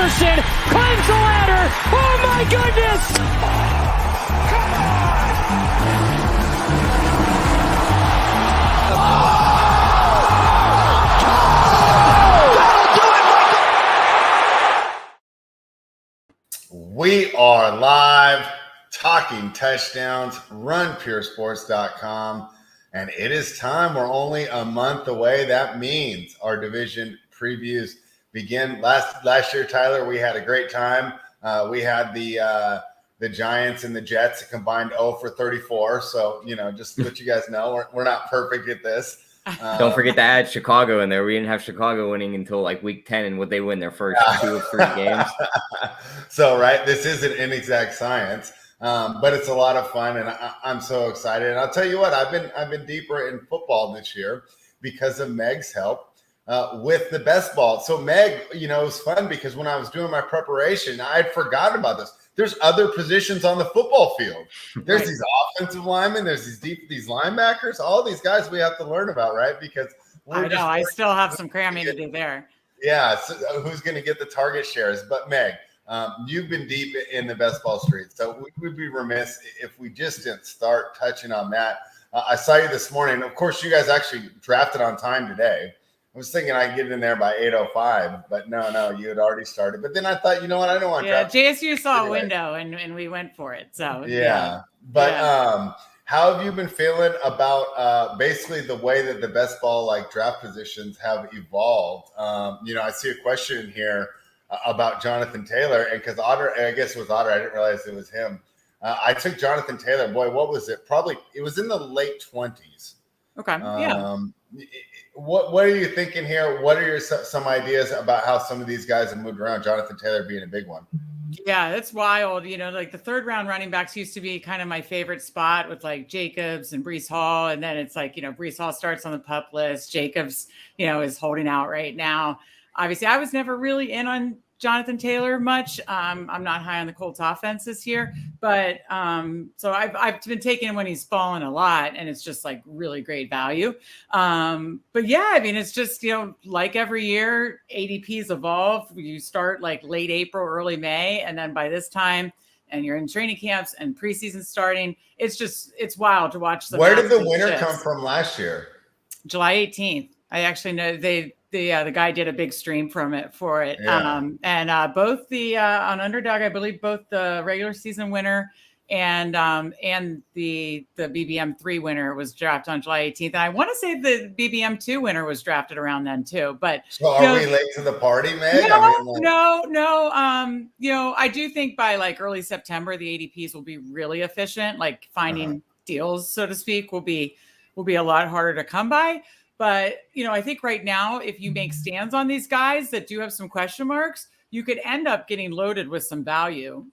Jefferson climbs the ladder. Oh my goodness! Come on! We are live talking touchdowns, runpuresports.com. And it is time. We're only a month away. That means our division previews begin. Last year, Tyler, we had a great time. We had the Giants and the Jets combined 0 for 34. So, just to let you guys know, we're not perfect at this. Don't forget to add Chicago in there. We didn't have Chicago winning until like week 10, and would they win their first 2 of 3 games? So, right, this isn't inexact science. But it's a lot of fun, and I'm so excited. And I'll tell you what, I've been deeper in football this year because of Meg's help with the best ball. So Meg, it was fun because when I was doing my preparation, I had forgotten about this. There's other positions on the football field. There's these offensive linemen. There's these linebackers. All these guys we have to learn about, right? Because I still have some cramming to do there. Yeah, so who's going to get the target shares? But Meg. You've been deep in the best ball streets, so we'd be remiss if we just didn't start touching on that. I saw you this morning. Of course, you guys actually drafted on time today. I was thinking I'd get in there by 8:05, but no, you had already started. But then I thought, I don't want to draft. JSU saw a window, and we went for it. So But how have you been feeling about basically the way that the best ball draft positions have evolved? I see a question here about Jonathan Taylor, and because Otter, I guess it was Otter, I didn't realize it was him. I took Jonathan Taylor. Boy, what was it? Probably it was in the late 20s. Okay. What are you thinking here? What are some ideas about how some of these guys have moved around? Jonathan Taylor being a big one. Yeah, it's wild. The third round running backs used to be kind of my favorite spot with Jacobs and Breece Hall. And then it's Breece Hall starts on the PUP list. Jacobs, is holding out right now. Obviously, I was never really in on Jonathan Taylor much. I'm not high on the Colts offense this year, but so I've been taking him when he's fallen a lot, and it's just really great value. But yeah, it's just like every year, ADPs evolve. You start late April, early May, and then by this time, and you're in training camps and preseason starting. It's wild to watch. Where did the winner come from last year? July 18th. I actually know the guy did a big stream for it. Yeah. And both on Underdog, I believe both the regular season winner and the BBM 3 winner was drafted on July 18th. And I want to say the BBM 2 winner was drafted around then too. But so are we late to the party, Meg? No. I do think by early September the ADPs will be really efficient. Finding deals, so to speak, will be a lot harder to come by. But, I think right now, if you make stands on these guys that do have some question marks, you could end up getting loaded with some value,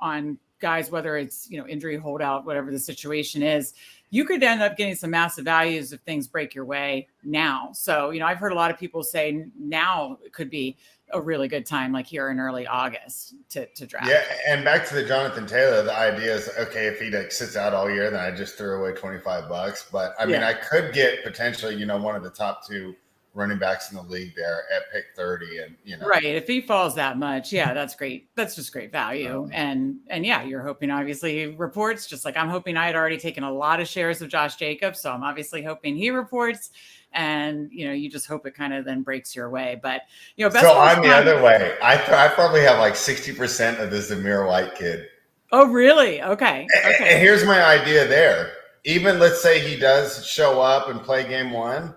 on guys, whether it's, injury holdout, whatever the situation is. You could end up getting some massive values if things break your way now. So, I've heard a lot of people say now it could be a really good time, here in early August to draft. Yeah, and back to the Jonathan Taylor, the idea is, okay, if he sits out all year, then I just threw away $25. But I could get potentially, one of the top 2 running backs in the league there at pick 30, and right. If he falls that much, that's great. That's just great value. And you're hoping, obviously, he reports, just like I'm hoping. I had already taken a lot of shares of Josh Jacobs, so I'm obviously hoping he reports. And, you just hope it kind of then breaks your way. But, so I'm the other way. I probably have 60% of the Zamir White kid. Oh, really? Okay. And here's my idea there. Even let's say he does show up and play game 1.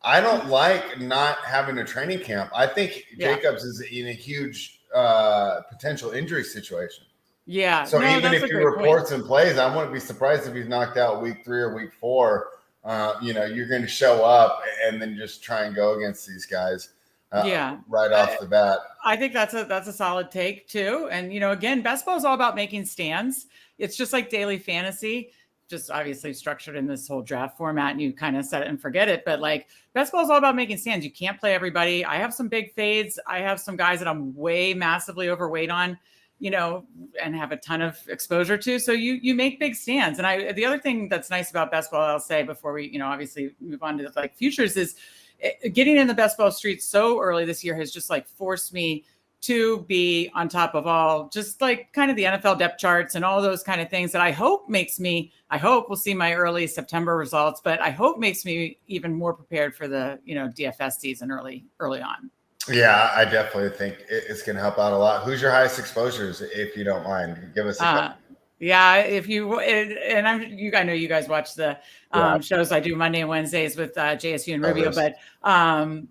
I don't like not having a training camp. I think Jacobs is in a huge potential injury situation. Yeah. So even if he reports and plays, I wouldn't be surprised if he's knocked out week 3 or week 4. You're going to show up and then just try and go against these guys right off the bat. I think that's a solid take too. And, again, best ball is all about making stands. It's just like daily fantasy, just obviously structured in this whole draft format, and you kind of set it and forget it. But best ball is all about making stands. You can't play everybody. I have some big fades. I have some guys that I'm way massively overweight on, and have a ton of exposure to. So you make big stands. And the other thing that's nice about best ball, I'll say before we, obviously move on to futures, is getting in the best ball street so early this year has just forced me to be on top of all, just like kind of the NFL depth charts and all those kind of things that I hope we'll see my early September results, but I hope makes me even more prepared for the, DFS season early on. Yeah, I definitely think it's going to help out a lot. Who's your highest exposures, if you don't mind? Give us a couple. Yeah, if you and I know you guys watch the shows I do Monday and Wednesdays with JSU and Rubio, but I'm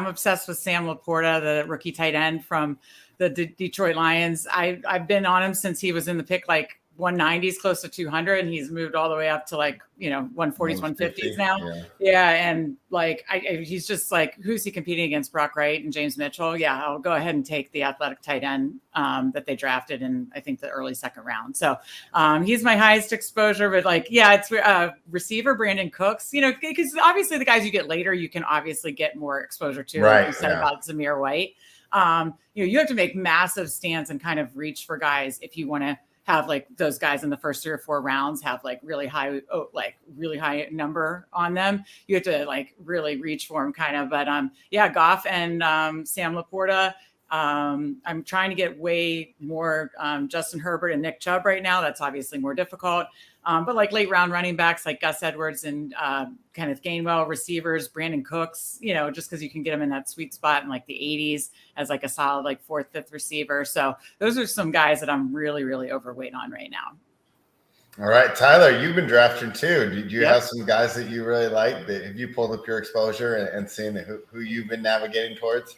obsessed with Sam Laporta, the rookie tight end from the Detroit Lions. I've been on him since he was in the pick like 190s, close to 200, and he's moved all the way up to like 140s, 150s now. Yeah, and like he's just like, who's he competing against? Brock Wright and James Mitchell. Yeah, I'll go ahead and take the athletic tight end that they drafted in I think the early second round. So he's my highest exposure. But like, it's receiver Brandon Cooks. Because obviously the guys you get later, you can obviously get more exposure to. Right. Like you said about Zamir White. You have to make massive stands and kind of reach for guys if you want to have like those guys in the first 3 or 4 rounds have like really high number on them. You have to like really reach for them kind of, but Goff and Sam Laporta. I'm trying to get way more Justin Herbert and Nick Chubb right now. That's obviously more difficult. But like late round running backs like Gus Edwards and Kenneth Gainwell, receivers, Brandon Cooks, just because you can get them in that sweet spot in like the 80s as like a solid like 4th, 5th receiver. So those are some guys that I'm really, really overweight on right now. All right, Tyler, you've been drafting too. Did you have some guys that you really like? Have you pulled up your exposure and seen who you've been navigating towards?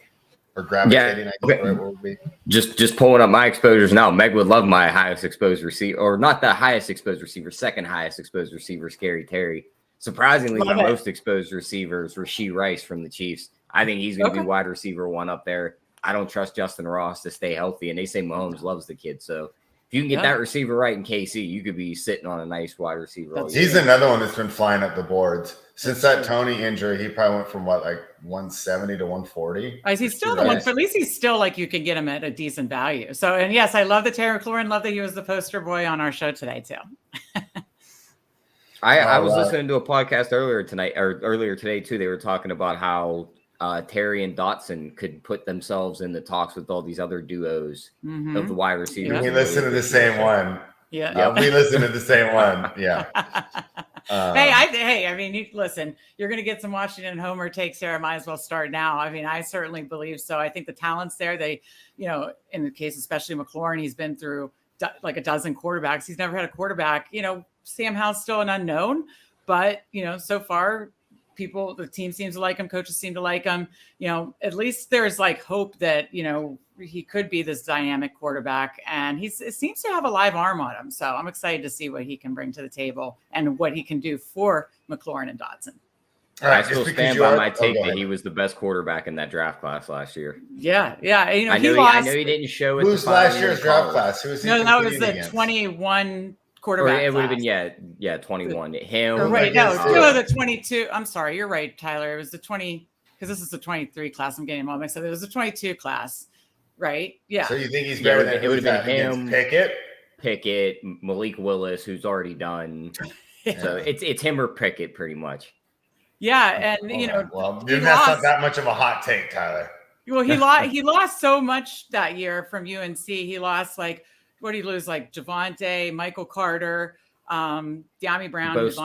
Or gravitating, I guess, where it will be. Just pulling up my exposures now. Meg would love my highest exposed receiver, or not the highest exposed receiver, second highest exposed receiver, Scary Terry. Surprisingly, my most exposed receiver is Rashee Rice from the Chiefs. I think he's going to be wide receiver 1 up there. I don't trust Justin Ross to stay healthy, and they say Mahomes loves the kid. So if you can get that receiver right in KC, you could be sitting on a nice wide receiver. He's another one that's been flying up the boards. Since that Tony injury, he probably went from 170 to 140. He's still the one, but at least he's still like you can get him at a decent value. So, and yes, I love the Terry McLaurin. Love that he was the poster boy on our show today too. I was listening to a podcast earlier today too. They were talking about how Terry and Dotson could put themselves in the talks with all these other duos of the wide receivers. We listen to the same one. Yeah. We listen to the same one. Yeah. I mean, listen, you're going to get some Washington Homer takes here. I might as well start now. I mean, I certainly believe so. I think the talent's there. They, in the case, especially McLaurin, he's been through like a dozen quarterbacks. He's never had a quarterback. Sam Howell's still an unknown, but, so far, the team seems to like him. Coaches seem to like him. At least there's like hope that, he could be this dynamic quarterback, and it seems to have a live arm on him. So I'm excited to see what he can bring to the table and what he can do for McLaurin and Dotson. All right, I still stand by my take that he was the best quarterback in that draft class last year. Yeah. I know he didn't show it. Who's last year's draft class? Who was he? No, that was the 21 quarterback. Or it would have been 21. Him. Right, no, the 22. I'm sorry, you're right, Tyler. It was the 20 because this is the 23 class. I'm getting them all mixed up. It was the 22 class. Right. Yeah. So you think he's better than it would have been him, Pickett, Malik Willis, who's already done. So it's him or Pickett pretty much. Yeah, and that's not that much of a hot take, Tyler. Well, he lost so much that year from UNC. He lost what did he lose? Like Javonte, Michael Carter, De'Ami Brown, who's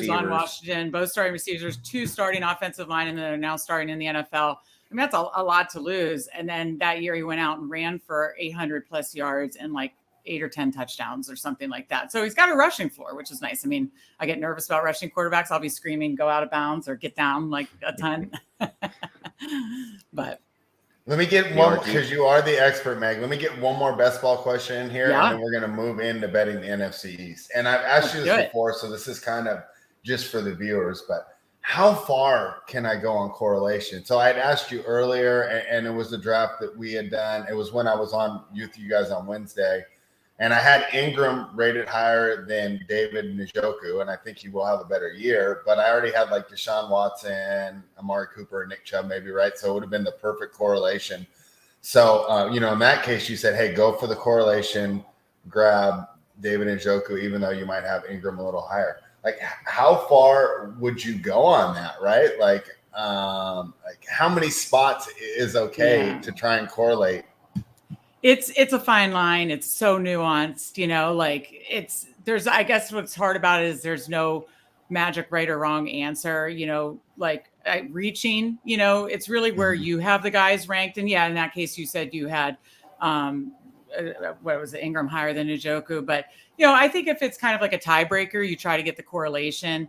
on Washington, both starting receivers, 2 starting offensive line, and then they're now starting in the NFL. I mean, that's a lot to lose. And then that year he went out and ran for 800 plus yards and like 8 or 10 touchdowns or something like that. So he's got a rushing floor, which is nice. I mean, I get nervous about rushing quarterbacks. I'll be screaming, go out of bounds or get down like a ton. But let me get one, because you are the expert, Meg. Let me get one more best ball question in here, and then we're going to move into betting the NFC East. And I've asked you this before, so this is kind of just for the viewers, but how far can I go on correlation? So I had asked you earlier, and it was the draft that we had done. It was when I was on with you guys on Wednesday, and I had Ingram rated higher than David Njoku, and I think he will have a better year. But I already had like Deshaun Watson, Amari Cooper, and Nick Chubb maybe, right? So it would have been the perfect correlation. So, in that case, you said, hey, go for the correlation, grab David Njoku, even though you might have Ingram a little higher. Like, how far would you go on that, right? Like how many spots is okay to try and correlate It's a fine line. It's so nuanced, like I guess what's hard about it is there's no magic right or wrong answer, like reaching, it's really where you have the guys ranked. And yeah, in that case, you said you had, what was it, Ingram higher than Njoku, but I think if it's kind of like a tiebreaker, you try to get the correlation.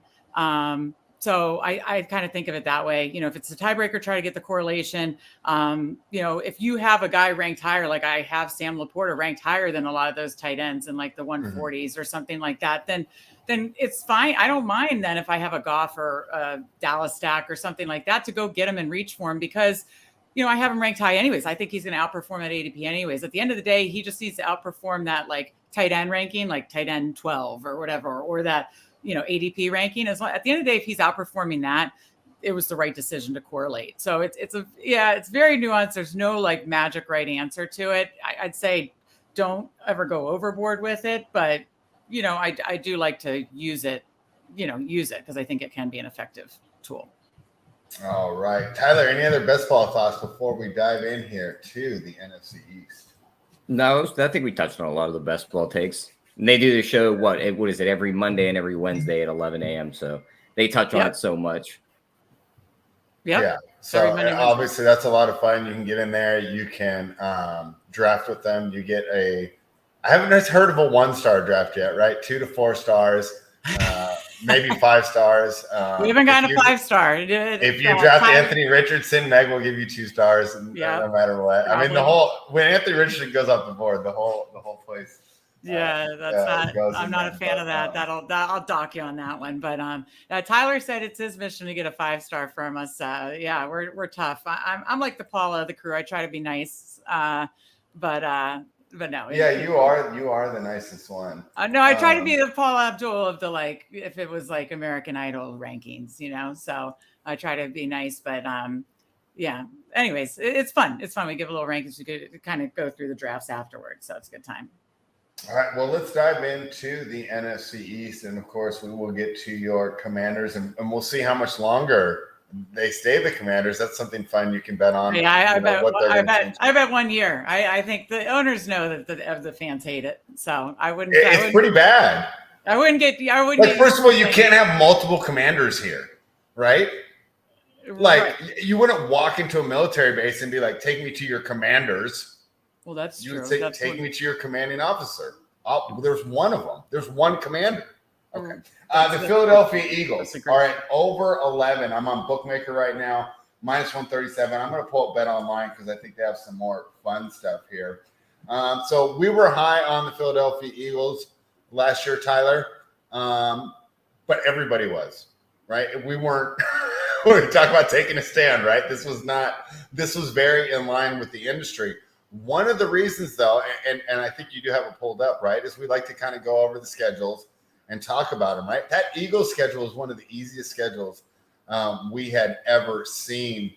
So I kind of think of it that way. If it's a tiebreaker, try to get the correlation. If you have a guy ranked higher, like I have Sam Laporta ranked higher than a lot of those tight ends in like the 140s or something like that, then it's fine. I don't mind then if I have a Goff or a Dallas stack or something like that to go get him and reach for him because, I have him ranked high anyways. I think he's going to outperform at ADP anyways. At the end of the day, he just needs to outperform that like tight end ranking, like tight end 12 or whatever, or that, ADP ranking. At the end of the day, if he's outperforming that, it was the right decision to correlate. So it's very nuanced. There's no like magic right answer to it. I'd say don't ever go overboard with it, but I do like to use it because I think it can be an effective tool. All right, Tyler, any other best ball thoughts before we dive in here to the NFC East? No, I think we touched on a lot of the best ball takes. And they do the show, what is it, every Monday and every Wednesday at 11 a.m. So they touch on it so much. Yep. Yeah. So obviously that's a lot of fun. You can get in there. You can draft with them. You get I haven't heard of a 1-star draft yet, right? 2 to 4 stars, maybe 5 stars. We haven't gotten a 5-star. If you draft Anthony Richardson, Meg will give you 2 stars, no matter what. Probably. I mean, when Anthony Richardson goes off the board, the whole place. Yeah, I'm not a fan of that. I'll dock you on that one. But Tyler said it's his mission to get a 5-star from us. We're tough. I'm like the Paula of the crew. I try to be nice, but no. Yeah, you are the nicest one. No, I try to be the Paula Abdul of the like if it was like American Idol rankings, So I try to be nice, but yeah. Anyways, it's fun. It's fun. We give a little rankings. We could kind of go through the drafts afterwards, so it's a good time. All right, well, let's dive into the NFC East. And, of course, we will get to your Commanders, and we'll see how much longer they stay the Commanders. That's something fun you can bet on. Yeah, I bet 1 year. I think the owners know that the fans hate it. So I wouldn't. It's pretty bad. I wouldn't. First of all, you can't have multiple Commanders here, right? Like, you wouldn't walk into a military base and be like, take me to your Commanders. Well, that's true. You would say, take me to your commanding officer. Oh, there's one of them. There's one commander. Okay. The Philadelphia Eagles. All right, over 11. I'm on Bookmaker right now, minus 137. I'm going to pull up Bet Online because I think they have some more fun stuff here. So we were high on the Philadelphia Eagles last year, Tyler, but everybody was, right? We weren't – we talk about taking a stand, right? This was very in line with the industry. One of the reasons, though, and I think you do have it pulled up, right, is we like to kind of go over the schedules and talk about them, right? That Eagles schedule is one of the easiest schedules we had ever seen.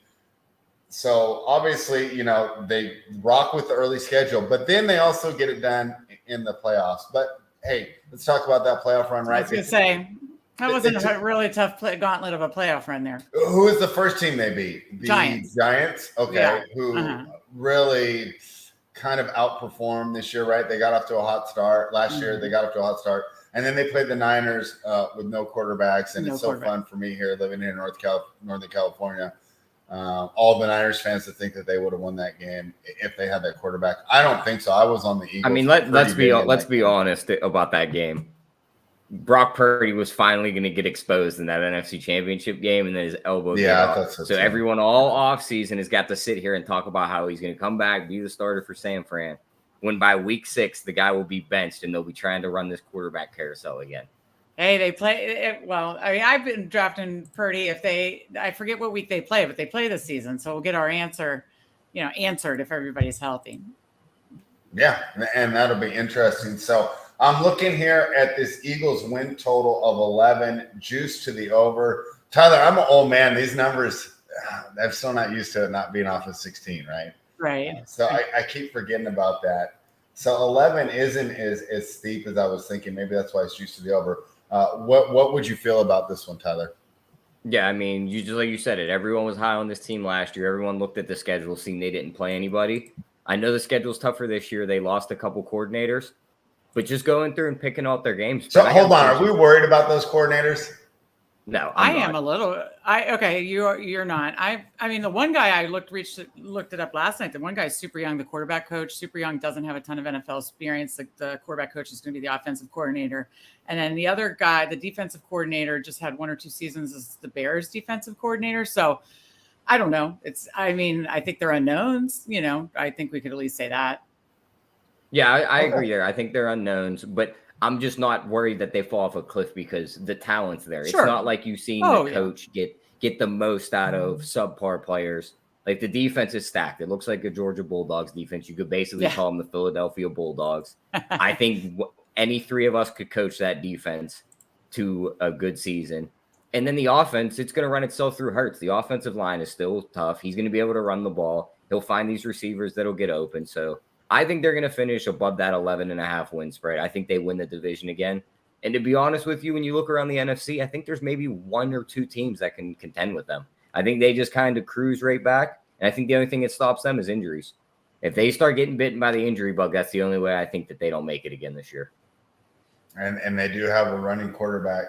So, obviously, they rock with the early schedule, but then they also get it done in the playoffs. But, hey, let's talk about that playoff run, right? I was going to say, that wasn't a really tough gauntlet of a playoff run there. Who is the first team they beat? The Giants? Okay, yeah. Who really kind of outperformed this year, right? They got off to a hot start. Last year, they got off to a hot start. And then they played the Niners with no quarterbacks. And it's so fun for me here living in Northern California. All the Niners fans that think that they would have won that game if they had that quarterback. I don't think so. I was on the Eagles. I mean, let's be honest about that game. Brock Purdy was finally going to get exposed in that NFC Championship game, and then his elbow. Yeah, I thought so. So everyone all offseason has got to sit here and talk about how he's going to come back, be the starter for San Fran. When by week 6, the guy will be benched, and they'll be trying to run this quarterback carousel again. Hey, they play it well. I mean, I've been drafting Purdy. I forget what week they play, but they play this season, so we'll get our answered if everybody's healthy. Yeah, and that'll be interesting. So I'm looking here at this Eagles win total of 11, juice to the over. Tyler, I'm an old man. These numbers, I'm still not used to it not being off of 16, right? Right. So I keep forgetting about that. So 11 isn't as steep as I was thinking. Maybe that's why it's juice to the over. What would you feel about this one, Tyler? Yeah, I mean, just like you said it, everyone was high on this team last year. Everyone looked at the schedule, seen they didn't play anybody. I know the schedule's tougher this year. They lost a couple coordinators, but just going through and picking out their games. So hold on, are we worried about those coordinators? No, I am a little. Okay, you're not. I mean, the one guy I looked it up last night. The one guy is super young, the quarterback coach, super young, doesn't have a ton of NFL experience. The quarterback coach is going to be the offensive coordinator, and then the other guy, the defensive coordinator, just had 1 or 2 seasons as the Bears defensive coordinator. So I don't know. I think they're unknowns. I think we could at least say that. Yeah, I agree there. I think they're unknowns, but I'm just not worried that they fall off a cliff because the talent's there. Sure. It's not like you've seen the coach get the most out of subpar players. Like the defense is stacked. It looks like a Georgia Bulldogs defense. You could basically call them the Philadelphia Bulldogs. I think any 3 of us could coach that defense to a good season. And then the offense, it's going to run itself through Hurts. The offensive line is still tough. He's going to be able to run the ball. He'll find these receivers that'll get open. So I think they're going to finish above that 11.5 win spread. I think they win the division again. And to be honest with you, when you look around the NFC, I think there's maybe 1 or 2 teams that can contend with them. I think they just kind of cruise right back. And I think the only thing that stops them is injuries. If they start getting bitten by the injury bug, that's the only way I think that they don't make it again this year. And they do have a running quarterback,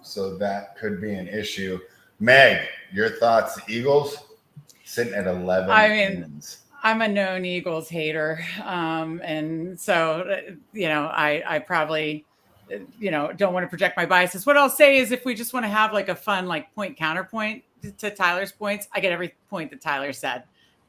so that could be an issue. Meg, your thoughts? The Eagles sitting at 11 wins. I'm a known Eagles hater. And so, I probably, don't want to project my biases. What I'll say is if we just want to have like a fun, like point counterpoint to Tyler's points, I get every point that Tyler said.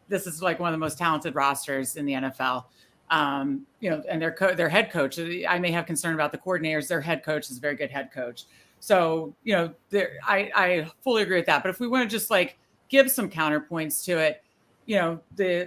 This is like one of the most talented rosters in the NFL. And their head coach, I may have concern about the coordinators. Their head coach is a very good head coach. So, I fully agree with that. But if we want to just like give some counterpoints to it,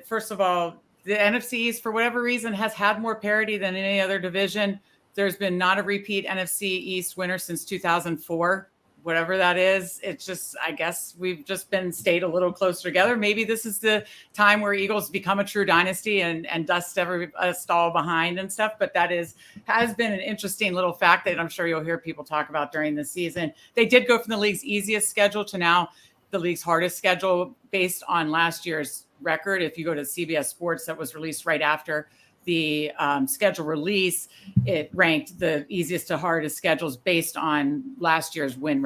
first of all, the NFC East, for whatever reason, has had more parity than any other division. There's been not a repeat NFC East winner since 2004, whatever that is. It's just, I guess we've just stayed a little closer together. Maybe this is the time where Eagles become a true dynasty and dust every stall behind and stuff. But that has been an interesting little fact that I'm sure you'll hear people talk about during the season. They did go from the league's easiest schedule to now the league's hardest schedule based on last year's record. If you go to CBS Sports, that was released right after the schedule release, it ranked the easiest to hardest schedules based on last year's winning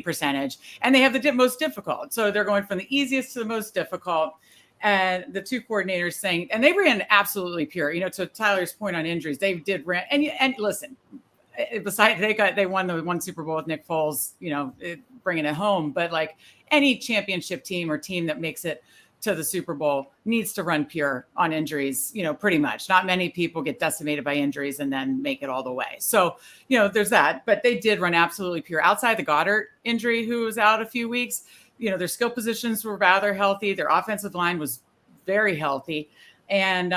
percentage, and they have the most difficult. So they're going from the easiest to the most difficult. And the 2 coordinators saying, and they ran absolutely pure. To Tyler's point on injuries, they did run. And listen, besides they won the 1 Super Bowl with Nick Foles, bringing it home. But like any championship team or team that makes it to the Super Bowl needs to run pure on injuries, pretty much. Not many people get decimated by injuries and then make it all the way. So, there's that, but they did run absolutely pure. Outside the Goddard injury, who was out a few weeks, their skill positions were rather healthy. Their offensive line was very healthy. And,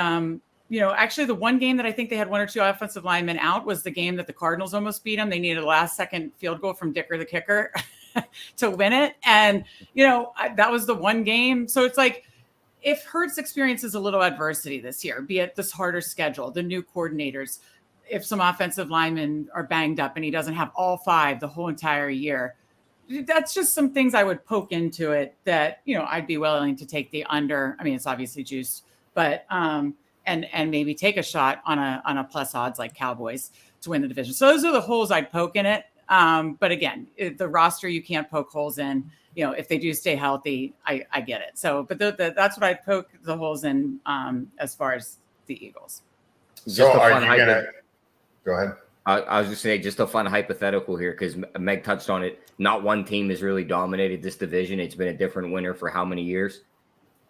actually the one game that I think they had 1 or 2 offensive linemen out was the game that the Cardinals almost beat them. They needed a last-second field goal from Dicker, the kicker, to win it. And, that was the one game. So it's like, if Hurts experiences a little adversity this year, be it this harder schedule, the new coordinators, if some offensive linemen are banged up and he doesn't have all 5 the whole entire year, that's just some things I would poke into it that, I'd be willing to take the under. I mean, it's obviously juiced, but, and maybe take a shot on a plus odds like Cowboys to win the division. So those are the holes I'd poke in it. But again, the roster, you can't poke holes in, if they do stay healthy, I get it. So, but that's what I poke the holes in, as far as the Eagles. So are you going to go ahead? I was just saying, just a fun hypothetical here, because Meg touched on it. Not one team has really dominated this division. It's been a different winner for how many years?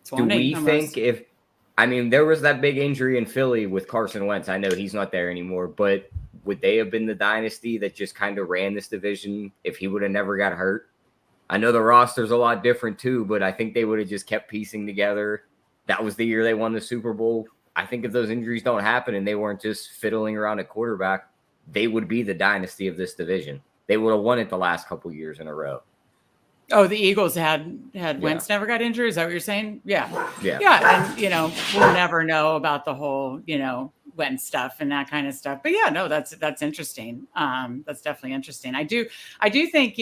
20, do we almost. think there was that big injury in Philly with Carson Wentz. I know he's not there anymore, but would they have been the dynasty that just kind of ran this division if he would have never got hurt? I know the roster's a lot different too, but I think they would have just kept piecing together. That was the year they won the Super Bowl. I think if those injuries don't happen and they weren't just fiddling around at quarterback, they would be the dynasty of this division. They would have won it the last couple years in a row. Oh, the Eagles had Wentz never got injured. Is that what you're saying? Yeah. And, we'll never know about the whole, Wentz stuff and that kind of stuff. But yeah, no, that's interesting. That's definitely interesting. I do think,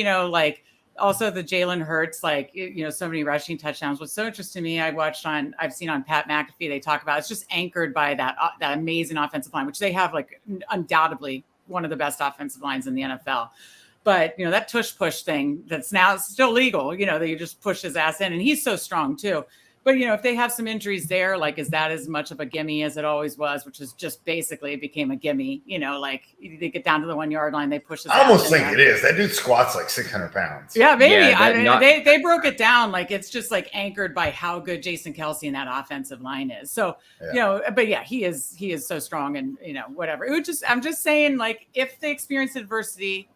Also, the Jalen Hurts, like, so many rushing touchdowns. What's so interesting to me, I've seen on Pat McAfee, they talk about it's just anchored by that amazing offensive line, which they have like undoubtedly one of the best offensive lines in the NFL. But, that tush push thing that's now still legal, that you just push his ass in, and he's so strong too. But, if they have some injuries there, like, is that as much of a gimme as it always was, which is just basically it became a gimme, like they get down to the 1 yard line, they push his I almost think it is. That dude squats like 600 pounds. Yeah, maybe. Yeah, they broke it down. Like, it's just like anchored by how good Jason Kelce and that offensive line is. So, but yeah, he is so strong and, whatever. I'm just saying, like, if they experience adversity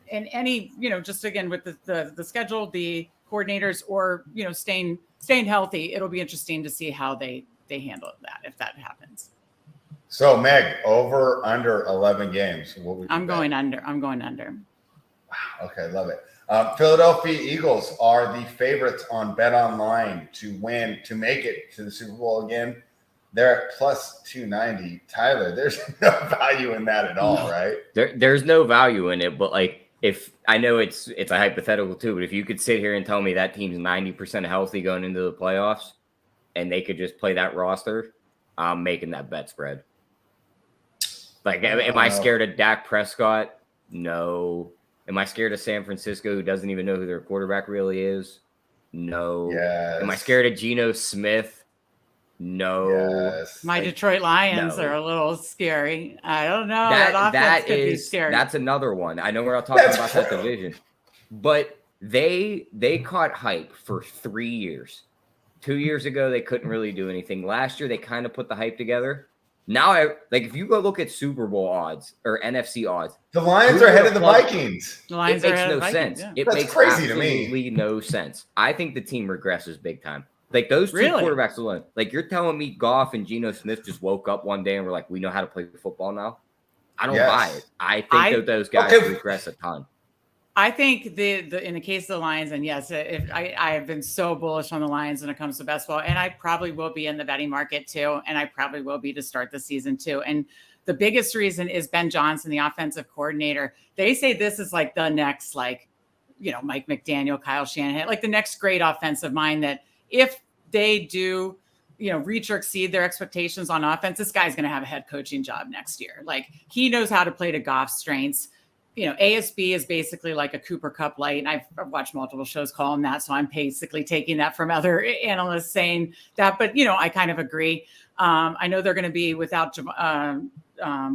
in any, just again with the schedule, the coordinators, or, staying healthy, it'll be interesting to see how they handle that if that happens. So, Meg, over under 11 games. I'm going under. Wow. Okay, love it. Philadelphia Eagles are the favorites on Bet Online to make it to the Super Bowl again. They're at plus 290. Tyler, there's no value in that at all, right? There's no value in it, but like, if I know it's a hypothetical too, but if you could sit here and tell me that team's 90% healthy going into the playoffs and they could just play that roster, I'm making that bet spread. Like, am I scared of Dak Prescott? No. Am I scared of San Francisco, who doesn't even know who their quarterback really is? No. Yes. Am I scared of Geno Smith? No. Yes. My Detroit Lions are a little scary. I don't know. That could be scary. That's another one. I know we're not talking about that division, but they caught hype for 3 years. 2 years ago, they couldn't really do anything. Last year, they kind of put the hype together. Now, if you go look at Super Bowl odds or NFC odds, the Lions are ahead of the Vikings. The Lions it makes no sense. Yeah. It That's makes crazy to me. absolutely no sense. I think the team regresses big time. Like, those two quarterbacks alone. Like, you're telling me Goff and Geno Smith just woke up one day and were like, we know how to play football now? I don't buy it. I think that those guys regress a ton. I think the in the case of the Lions, and yes, I have been so bullish on the Lions when it comes to basketball, and I probably will be in the betting market too, and I probably will be to start the season too. And the biggest reason is Ben Johnson, the offensive coordinator. They say this is like the next, like, Mike McDaniel, Kyle Shanahan, like the next great offensive mind that if they do, reach or exceed their expectations on offense, this guy's going to have a head coaching job next year. Like, he knows how to play to Goff's strengths. ASB is basically like a Cooper Cup light. And I've watched multiple shows call him that. So I'm basically taking that from other analysts saying that, but I kind of agree. I know they're going to be without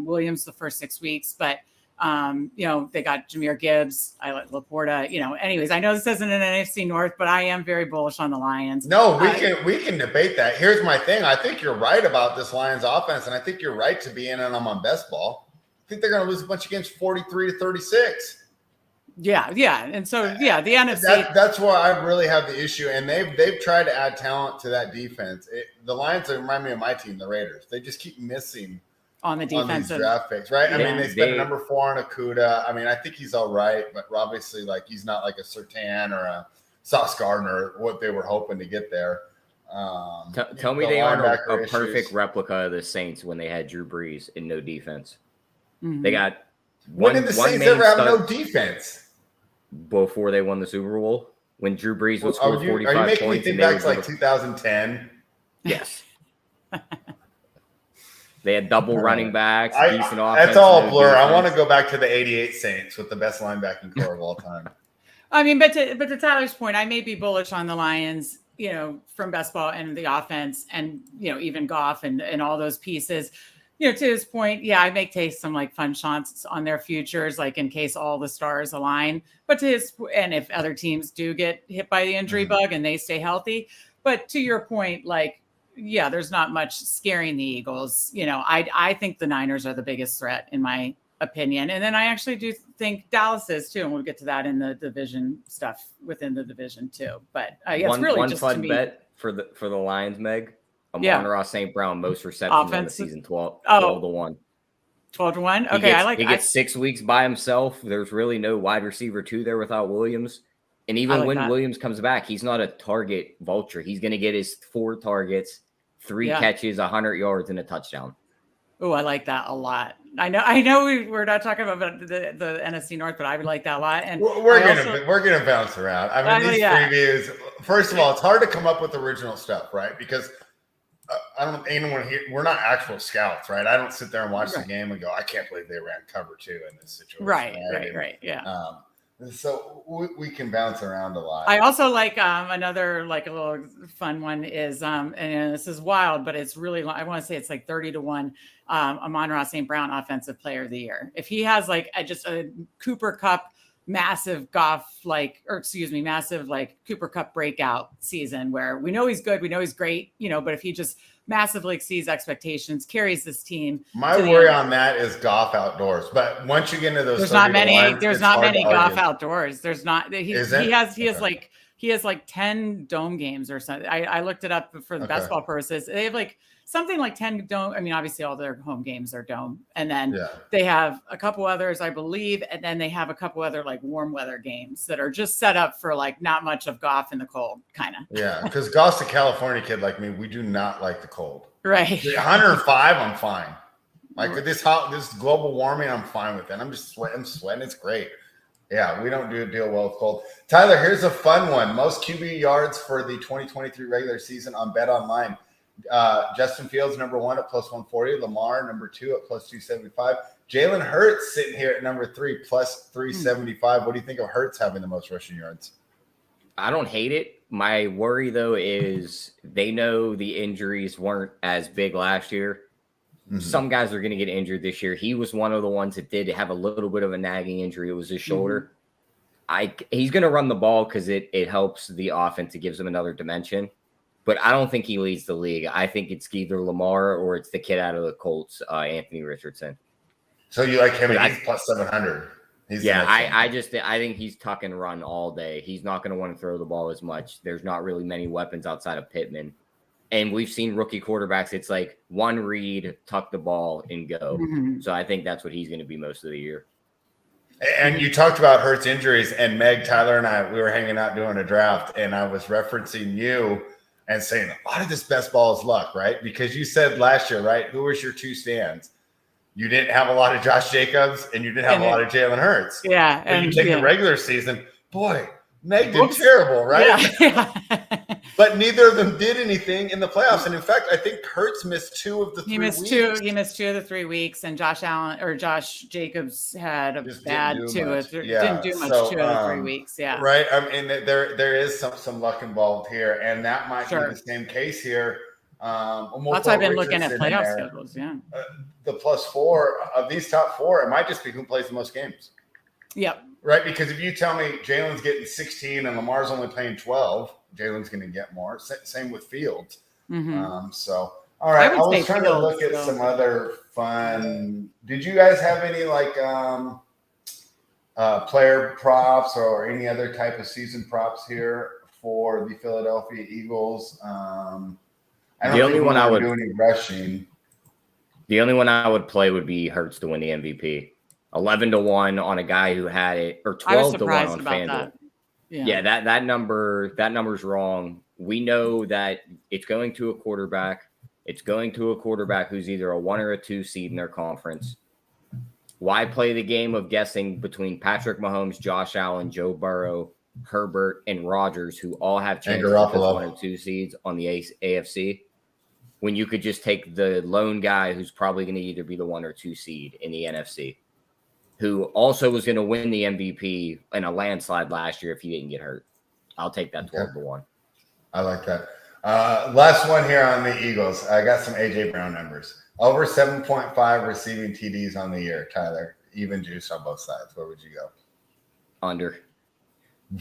Williams the first 6 weeks, but they got Jahmyr Gibbs, I like Laporta, anyways, I know this isn't an NFC North, but I am very bullish on the Lions. No, we can debate that. Here's my thing. I think you're right about this Lions offense, and I think you're right to be in on them on best ball. I think they're going to lose a bunch of games 43-36. Yeah. And so, the NFC. That's why I really have the issue, and they've tried to add talent to that defense. The Lions remind me of my team, the Raiders. They just keep missing on the defensive draft picks, right? I mean, they spent number 4 on Okudah. I mean, I think he's all right, but obviously, like, he's not like a Surtain or a Sauce Gardner, what they were hoping to get there. Tell me they aren't a perfect replica of the Saints when they had Drew Brees and no defense. Mm-hmm. They got when did the Saints ever have no defense? Before they won the Super Bowl, when Drew Brees would score 45 points. Are you making me think back to like 2010? Yes. They had double running backs, decent offense. That's all a blur. I want to go back to the 88 Saints with the best linebacking core of all time. I mean, but to Tyler's point, I may be bullish on the Lions, from best ball and the offense and, even Goff and all those pieces. To his point, I may take some like fun shots on their futures, like in case all the stars align. But and if other teams do get hit by the injury bug and they stay healthy. But to your point, like, there's not much scaring the Eagles. I think the Niners are the biggest threat in my opinion. And then I actually do think Dallas is too. And we'll get to that in the division stuff within the division too. But it's really one just fun to me. bet for the Lions, Meg. Amon-Ra St. Brown, most receptions on the season, 12 to 1. 12-1. Okay, he gets 6 weeks by himself. There's really no wide receiver 2 there without Williams. And even when Williams comes back, he's not a target vulture. He's going to get his 4 targets, 3 catches, 100 yards, and a touchdown. Oh, I like that a lot. I know we're not talking about the NFC North, but I would like that a lot. And we're gonna bounce around. I mean, these previews. First of all, it's hard to come up with original stuff, right? Because I don't anyone here. We're not actual scouts, right? I don't sit there and watch the game and go, I can't believe they ran cover 2 in this situation. Right. Yeah. So we can bounce around a lot. I also like another like a little fun one is and this is wild, but it's really I want to say it's like 30-1. Amon-Ra St. Brown Offensive Player of the Year. If he has like just a Cooper Cup massive massive like Cooper Cup breakout season where we know he's good, we know he's great, but if he just massively exceeds expectations, carries this team. My worry on that is Goff outdoors, but once you get into those, there's not many Goff outdoors. There's not. He has like 10 dome games or something. I looked it up for the basketball purposes. They have like something like 10 dome. I mean, obviously all their home games are dome. And then they have a couple others, I believe. And then they have a couple other like warm weather games that are just set up for like not much of Goff in the cold, kind of. Yeah, because Goff's a California kid like me. We do not like the cold. Right. 105, I'm fine. Like with this global warming, I'm fine with it. I'm sweating. It's great. Yeah, we don't deal well with cold. Tyler, here's a fun one. Most QB yards for the 2023 regular season on Bet Online. Justin Fields, number 1 at plus 140. Lamar, number 2 at plus 275. Jalen Hurts sitting here at number 3, plus 375. What do you think of Hurts having the most rushing yards? I don't hate it. My worry, though, is they know the injuries weren't as big last year. Mm-hmm. Some guys are going to get injured this year. He was one of the ones that did have a little bit of a nagging injury. It was his shoulder. He's going to run the ball because it helps the offense. It gives him another dimension. But I don't think he leads the league. I think it's either Lamar or it's the kid out of the Colts, Anthony Richardson. So you like him? He's plus 700. I think he's tuck and run all day. He's not going to want to throw the ball as much. There's not really many weapons outside of Pittman. And we've seen rookie quarterbacks. It's like one read, tuck the ball, and go. Mm-hmm. So I think that's what he's going to be most of the year. And you talked about Hurts injuries, and Meg, Tyler, and I, we were hanging out doing a draft, and I was referencing you and saying a lot of this best ball is luck, right? Because you said last year, right, who was your 2 stands? You didn't have a lot of Josh Jacobs, and you didn't have a lot of Jalen Hurts. Yeah. And you take the regular season, boy, Meg did terrible, right? Yeah. But neither of them did anything in the playoffs. And in fact, I think Hurts missed 2 of the 3 weeks. He missed 2 of the 3 weeks, and Josh Jacobs had a bad 2 of the didn't do much 2 of the 3 weeks. Yeah. Right. I mean, there is some luck involved here, and that might be the same case here. That's why I've been looking at playoff schedules. Yeah. The plus 4 of these top 4, it might just be who plays the most games. Yep. Right. Because if you tell me Jalen's getting 16 and Lamar's only playing 12, Jalen's going to get more. Same with Fields. Mm-hmm. So, all right. I was trying to look at some other fun. Did you guys have any like player props or any other type of season props here for the Philadelphia Eagles? I don't the only one I would do any rushing. The only one I would play would be Hurts to win the MVP. 11-1 on a guy who had it, or 12-1 on FanDuel. Yeah, that number's wrong. We know that it's going to a quarterback. It's going to a quarterback who's either a 1 or a 2 seed in their conference. Why play the game of guessing between Patrick Mahomes, Josh Allen, Joe Burrow, Herbert, and Rodgers, who all have chances as 1 or 2 seeds on the AFC, when you could just take the lone guy who's probably going to either be the 1 or 2 seed in the NFC, who also was going to win the MVP in a landslide last year if he didn't get hurt. I'll take that 12-1. I like that. Last one here on the Eagles. I got some A.J. Brown numbers. Over 7.5 receiving TDs on the year, Tyler. Even juice on both sides. Where would you go? Under.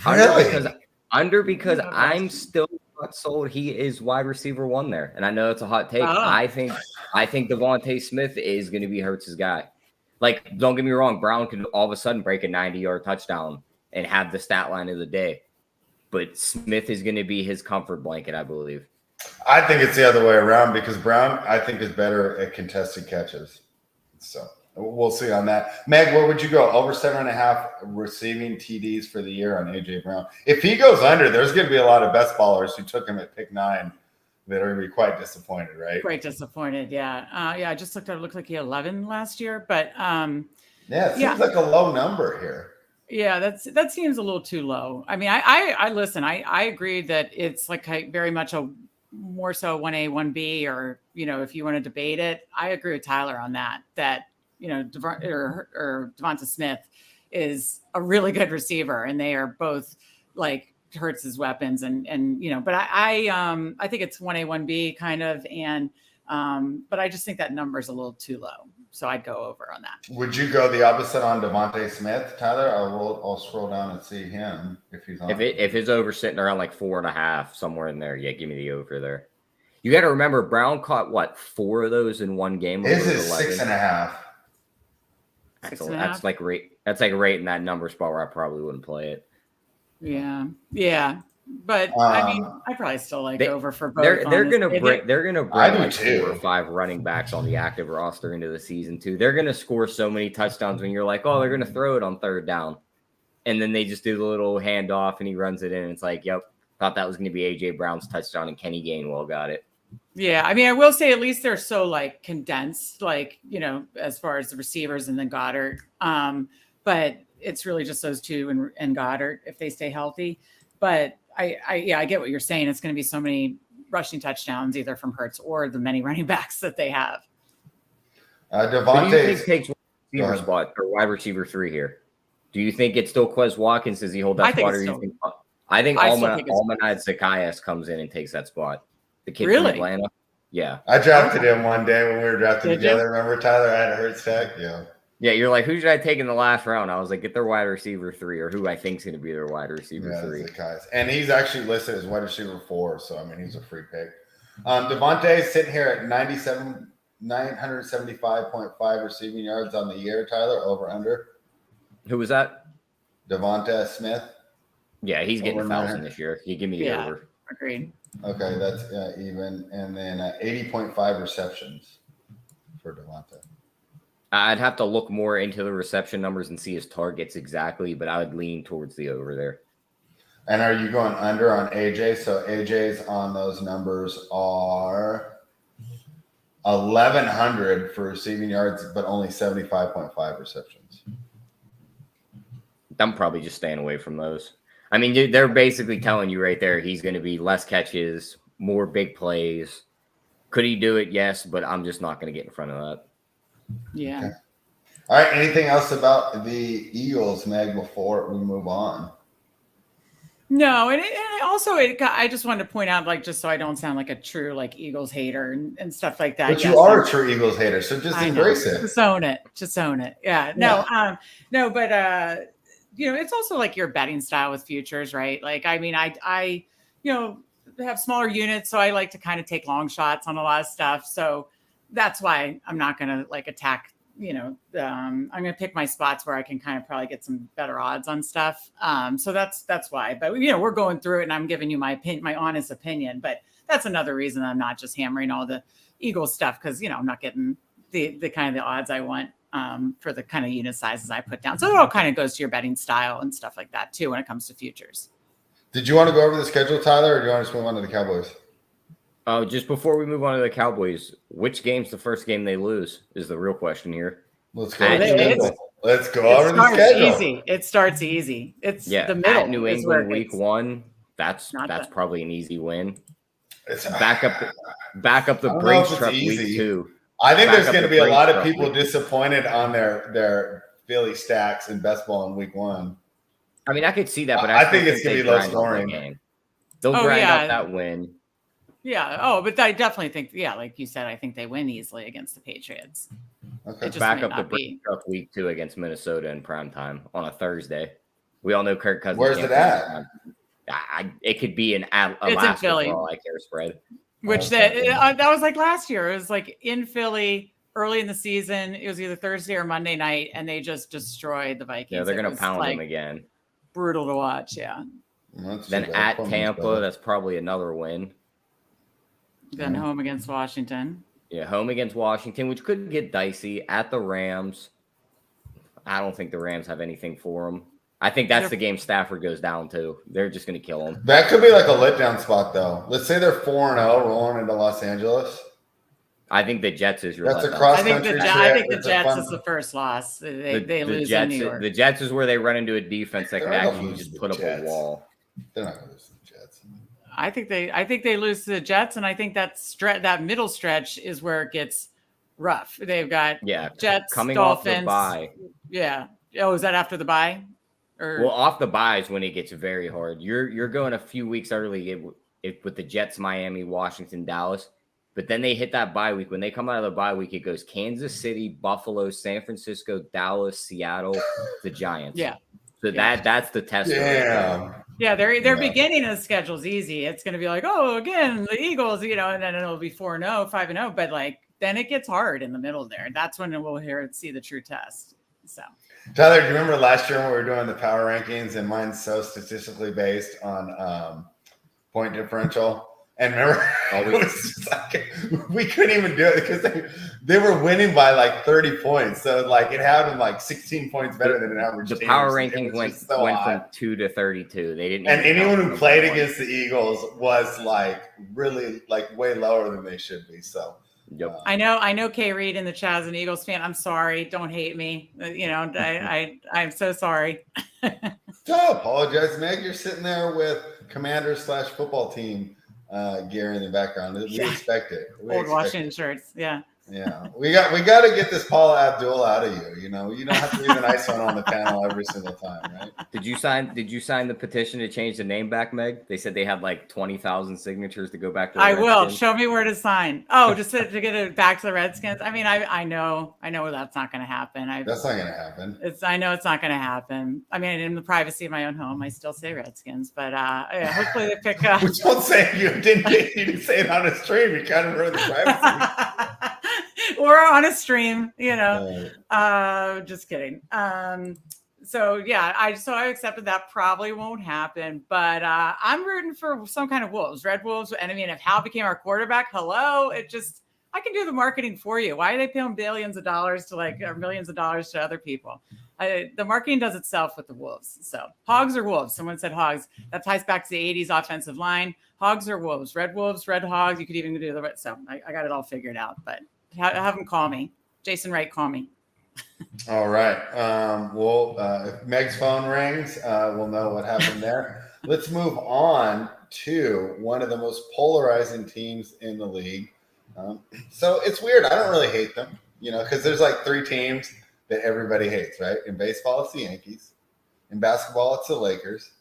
Really? Under because I'm still not sold. He is wide receiver 1 there. And I know it's a hot take. I think Devontae Smith is going to be Hurts' guy. Like, don't get me wrong, Brown could all of a sudden break a 90-yard touchdown and have the stat line of the day. But Smith is going to be his comfort blanket, I believe. I think it's the other way around because Brown, I think, is better at contested catches. So we'll see on that. Meg, where would you go? Over 7.5 receiving TDs for the year on A.J. Brown. If he goes under, there's going to be a lot of best ballers who took him at pick 9 they're going to be quite disappointed, right? Quite disappointed. Yeah. I just looked at it. Looked like he had 11 last year, but it seems like a low number here. Yeah, that seems a little too low. I mean, I listen. I agree that it's like very much a more so 1A, 1B, or if you want to debate it, I agree with Tyler on that. That Devonta Smith is a really good receiver, and they are both like Hurts's weapons, and but I think it's 1A, 1B kind of, and but I just think that number's a little too low. So I'd go over on that. Would you go the opposite on Devonta Smith, Tyler? I'll scroll down and see him if he's on. If his over sitting around like 4.5, somewhere in there, yeah, give me the over there. You got to remember, Brown caught what, 4 of those in one game. His is 6.5. That's like right in that number spot where I probably wouldn't play it. Yeah. But I mean, I probably still like over for both. They're gonna bring like 4 or 5 running backs on the active roster into the season too. They're gonna score so many touchdowns when you're like, oh, they're gonna throw it on 3rd down, and then they just do the little handoff and he runs it in. And it's like, yep, thought that was gonna be AJ Brown's touchdown and Kenny Gainwell got it. Yeah, I mean, I will say at least they're so like condensed, like as far as the receivers and then Goddard. But it's really just those two and Goddard if they stay healthy. But I get what you're saying. It's going to be so many rushing touchdowns either from Hurts or the many running backs that they have. Devontae takes receiver spot or wide receiver 3 here. Do you think it's still Quez Watkins? Does he hold that spot? I think Almanad Zacchaeus comes in and takes that spot. The kid from Atlanta. Yeah. I drafted him one day when we were drafting together. Remember, Tyler? I had a Hurts tech. Yeah. Yeah, you're like, who should I take in the last round? I was like, get their wide receiver 3, or who I think is going to be their wide receiver 3. And he's actually listed as wide receiver 4, so I mean, he's a free pick. Devontae is sitting here at 975.5 receiving yards on the year. Tyler, over under. Who was that? Devonta Smith. Yeah, he's getting 1,000 this year. You give me the over. Agreed. Okay, that's even. And then 80.5 receptions for Devonta. I'd have to look more into the reception numbers and see his targets exactly, but I would lean towards the over there. And are you going under on AJ? So AJ's on those numbers are 1,100 for receiving yards, but only 75.5 receptions. I'm probably just staying away from those. I mean, dude, they're basically telling you right there he's going to be less catches, more big plays. Could he do it? Yes, but I'm just not going to get in front of that. Yeah. Okay. All right. Anything else about the Eagles, Meg, before we move on? No, and I just wanted to point out, like, just so I don't sound like a true like Eagles hater and stuff like that. But you are a true Eagles hater, so just embrace it. Just own it. Yeah. But it's also like your betting style with futures, right? Like, I mean, I have smaller units, so I like to kind of take long shots on a lot of stuff. So that's why I'm not going to like attack, I'm going to pick my spots where I can kind of probably get some better odds on stuff. So that's why, but we're going through it and I'm giving you my honest opinion, but that's another reason I'm not just hammering all the Eagles stuff. Cause I'm not getting the kind of the odds I want for the kind of unit sizes I put down. So it all kind of goes to your betting style and stuff like that too, when it comes to futures. Did you want to go over the schedule, Tyler, or do you want to move on to the Cowboys? Just before we move on to the Cowboys, which game's the first game they lose is the real question here. Let's go. Let's go over the schedule. It starts easy. It's the middle. At New England week 1. That's probably an easy win. Back up the Brinks truck week 2. I think there's going to be a lot of people disappointed on their Philly stacks in best ball in week 1. I mean, I could see that, but I think it's going to be low scoring. They'll grind out that win. Yeah. Oh, but I definitely think, like you said, I think they win easily against the Patriots. Okay. Back up the Brinks truck week 2 against Minnesota in primetime on a Thursday. We all know Kirk Cousins. Where's it at? It could be Alaska in Philly. For all I care spread. Which that was like last year. It was like in Philly early in the season. It was either Thursday or Monday night, and they just destroyed the Vikings. Yeah, they're going to pound them again. Brutal to watch, yeah. Then at Tampa, that's probably another win. Then home against Washington. Yeah, home against Washington, which could get dicey. At the Rams. I don't think the Rams have anything for them. I think that's the game Stafford goes down to. They're just going to kill him. That could be like a letdown spot, though. Let's say they're 4-0 rolling into Los Angeles. I think the Jets is your. That's a letdown. cross I think country. the Jets is the first loss. They lose Jets, in New York. The Jets is where they run into a defense that They're can not gonna actually lose just to put the up Jets. a wall. They're not going to lose to the Jets. I think they lose to the Jets, and I think that middle stretch is where it gets rough. They've got Jets, coming Dolphins. off the bye. Yeah. Oh, is that after the bye? Well, off the bye is when it gets very hard. You're going a few weeks early with the Jets, Miami, Washington, Dallas, but then they hit that bye week. When they come out of the bye week, it goes Kansas City, Buffalo, San Francisco, Dallas, Seattle, the Giants. Yeah. So that's the test. Yeah, their beginning of the schedule is easy. It's going to be like, oh, again, the Eagles, and then it'll be 4-0, 5-0, but like then it gets hard in the middle there. That's when we'll see the true test. So, Tyler, do you remember last year when we were doing the power rankings, and mine's so statistically based on point differential? And remember, it was just like, we couldn't even do it because they were winning by like 30 points. So like it had them like 16 points better than an average. The team. power rankings went from 2 to 32. They didn't. And anyone who played against the Eagles was like really like way lower than they should be. So. Yep. I know Kay Reed and the Chaz, an Eagles fan. I'm sorry. Don't hate me. I'm so sorry. Don't apologize, Meg. You're sitting there with Commander/football team gear in the background. We expect it. Old Washington shirts. Yeah. Yeah. We got to get this Paula Abdul out of you. You don't have to be the nice one on the panel every single time, right? Did you sign the petition to change the name back, Meg? They said they had like 20,000 signatures to go back to the Redskins. Will. Show me where to sign. Oh, just to get it back to the Redskins. I mean, I know that's not going to happen. That's not going to happen. I know it's not going to happen. I mean, in the privacy of my own home, I still say Redskins, but hopefully they pick up. Don't say you didn't say it on a stream. You kind of ruined the privacy. Or on a stream, just kidding. So yeah, I accepted that probably won't happen, but I'm rooting for some kind of Wolves, Red Wolves. And I mean, if Hal became our quarterback, I can do the marketing for you. Why are they paying billions of dollars or millions of dollars to other people? The marketing does itself with the Wolves. So Hogs or Wolves? Someone said Hogs. That ties back to the 80s offensive line. Hogs or Wolves? Red Wolves, Red Hogs. You could even do the so I got it all figured out, but have them call me. Jason Wright, call me. All right. If Meg's phone rings, we'll know what happened there. Let's move on to one of the most polarizing teams in the league. So it's weird. I don't really hate them, because there's like 3 teams that everybody hates, right? In baseball, it's the Yankees. In basketball, it's the Lakers.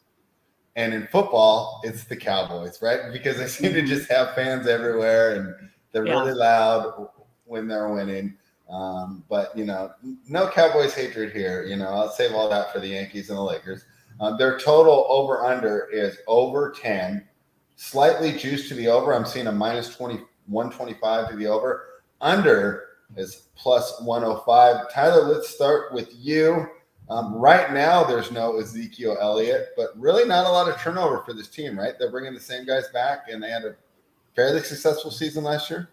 And in football, it's the Cowboys, right? Because they seem to just have fans everywhere, and they're really loud when they're winning. But, no Cowboys hatred here. I'll save all that for the Yankees and the Lakers. Their total over-under is over 10, slightly juiced to the over. I'm seeing a minus 125 to the over. Under is plus 105. Tyler, let's start with you. Right now, there's no Ezekiel Elliott, but really not a lot of turnover for this team, right? They're bringing the same guys back, and they had a fairly successful season last year.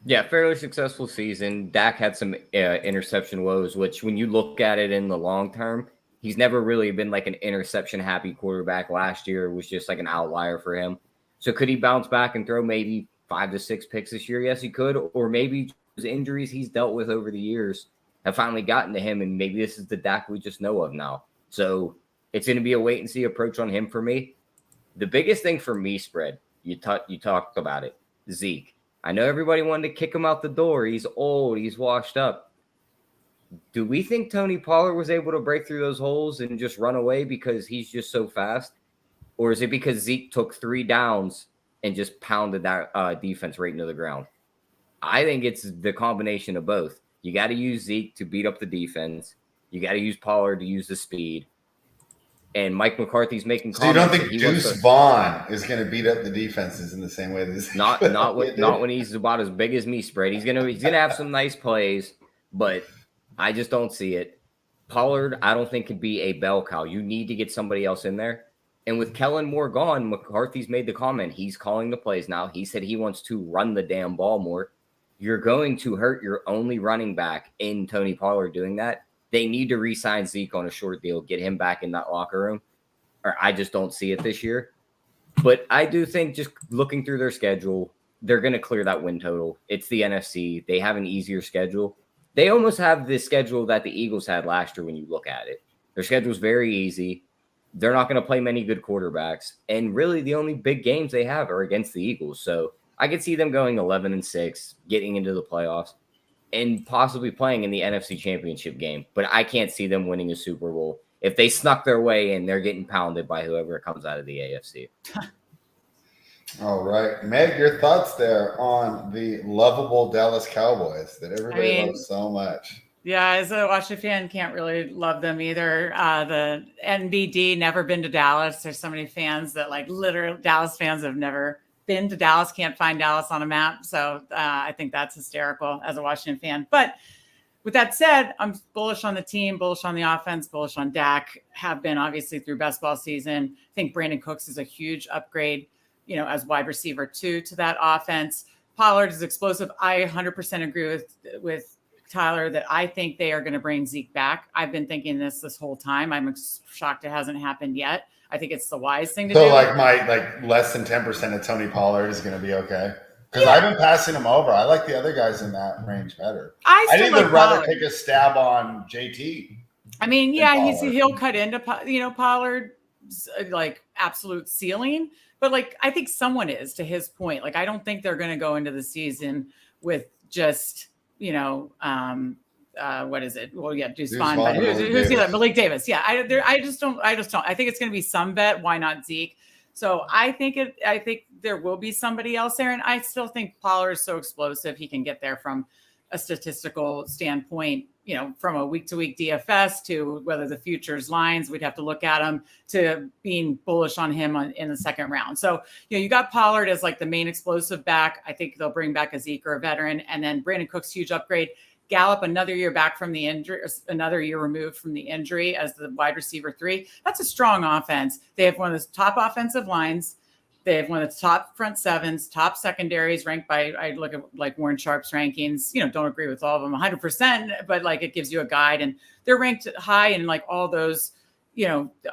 Yeah, fairly successful season. Dak had some interception woes, which when you look at it in the long term, he's never really been like an interception-happy quarterback. Last year was just like an outlier for him. So could he bounce back and throw maybe 5 to 6 picks this year? Yes, he could. Or maybe his injuries he's dealt with over the years have finally gotten to him, and maybe this is the Dak we just know of now. So it's going to be a wait-and-see approach on him for me. The biggest thing for me, Spread, you talked about it, Zeke. I know everybody wanted to kick him out the door. He's old. He's washed up. Do we think Tony Pollard was able to break through those holes and just run away because he's just so fast? Or is it because Zeke took 3 downs and just pounded that defense right into the ground? I think it's the combination of both. You got to use Zeke to beat up the defense. You got to use Pollard to use the speed. And Mike McCarthy's making comments. So you don't think Deuce Vaughn is going to beat up the defenses in the same way that not when he's about as big as me, Spread. He's gonna have some nice plays, but I just don't see it. Pollard, I don't think could be a bell cow. You need to get somebody else in there. And with Kellen Moore gone, McCarthy's made the comment. He's calling the plays now. He said he wants to run the damn ball more. You're going to hurt your only running back in Tony Pollard doing that. They need to re-sign Zeke on a short deal, get him back in that locker room, or I just don't see it this year. But I do think, just looking through their schedule, they're going to clear that win total. It's the NFC. They have an easier schedule. They almost have the schedule that the Eagles had last year when you look at it. Their schedule's very easy. They're not going to play many good quarterbacks. And really, the only big games they have are against the Eagles. So I could see them going 11-6, getting into the playoffs, and possibly playing in the NFC Championship game. But I can't see them winning a Super Bowl. If they snuck their way in, they're getting pounded by whoever comes out of the AFC. All right. Meg, your thoughts there on the lovable Dallas Cowboys that everybody loves so much. Yeah, as a Washington fan, can't really love them either. The NBD, never been to Dallas. There's so many fans that literally Dallas fans have never been to Dallas, can't find Dallas on a map. So I think that's hysterical as a Washington fan. But with that said, I'm bullish on the team, bullish on the offense, bullish on Dak, have been obviously through best ball season. I think Brandon Cooks is a huge upgrade, as wide receiver 2 to that offense. Pollard is explosive. I 100% agree with Tyler that I think they are going to bring Zeke back. I've been thinking this whole time. I'm shocked it hasn't happened yet. I think it's the wise thing to do. So less than 10% of Tony Pollard is going to be okay? Because I've been passing him over. I like the other guys in that range better. I think I'd rather take a stab on JT. I mean, yeah, he'll cut into Pollard's absolute ceiling, but I think someone is, to his point. I don't think they're going to go into the season with just what is it? Well, yeah, Deuce Vaughn, but who's the other? Malik Davis. Yeah, I just don't. I think it's going to be some vet. Why not Zeke? So I think there will be somebody else there, and I still think Pollard is so explosive he can get there from a statistical standpoint. From a week-to-week DFS to whether the futures lines, we'd have to look at them, to being bullish on him in the second round. So, you got Pollard as the main explosive back. I think they'll bring back a Zeke or a veteran, and then Brandon Cooks, huge upgrade. Gallup, another year back from the injury, another year removed from the injury as the wide receiver 3. That's a strong offense. They have one of the top offensive lines. They have one of the top front sevens, top secondaries ranked by, I look at Warren Sharp's rankings, don't agree with all of them 100%, but it gives you a guide, and they're ranked high in all those,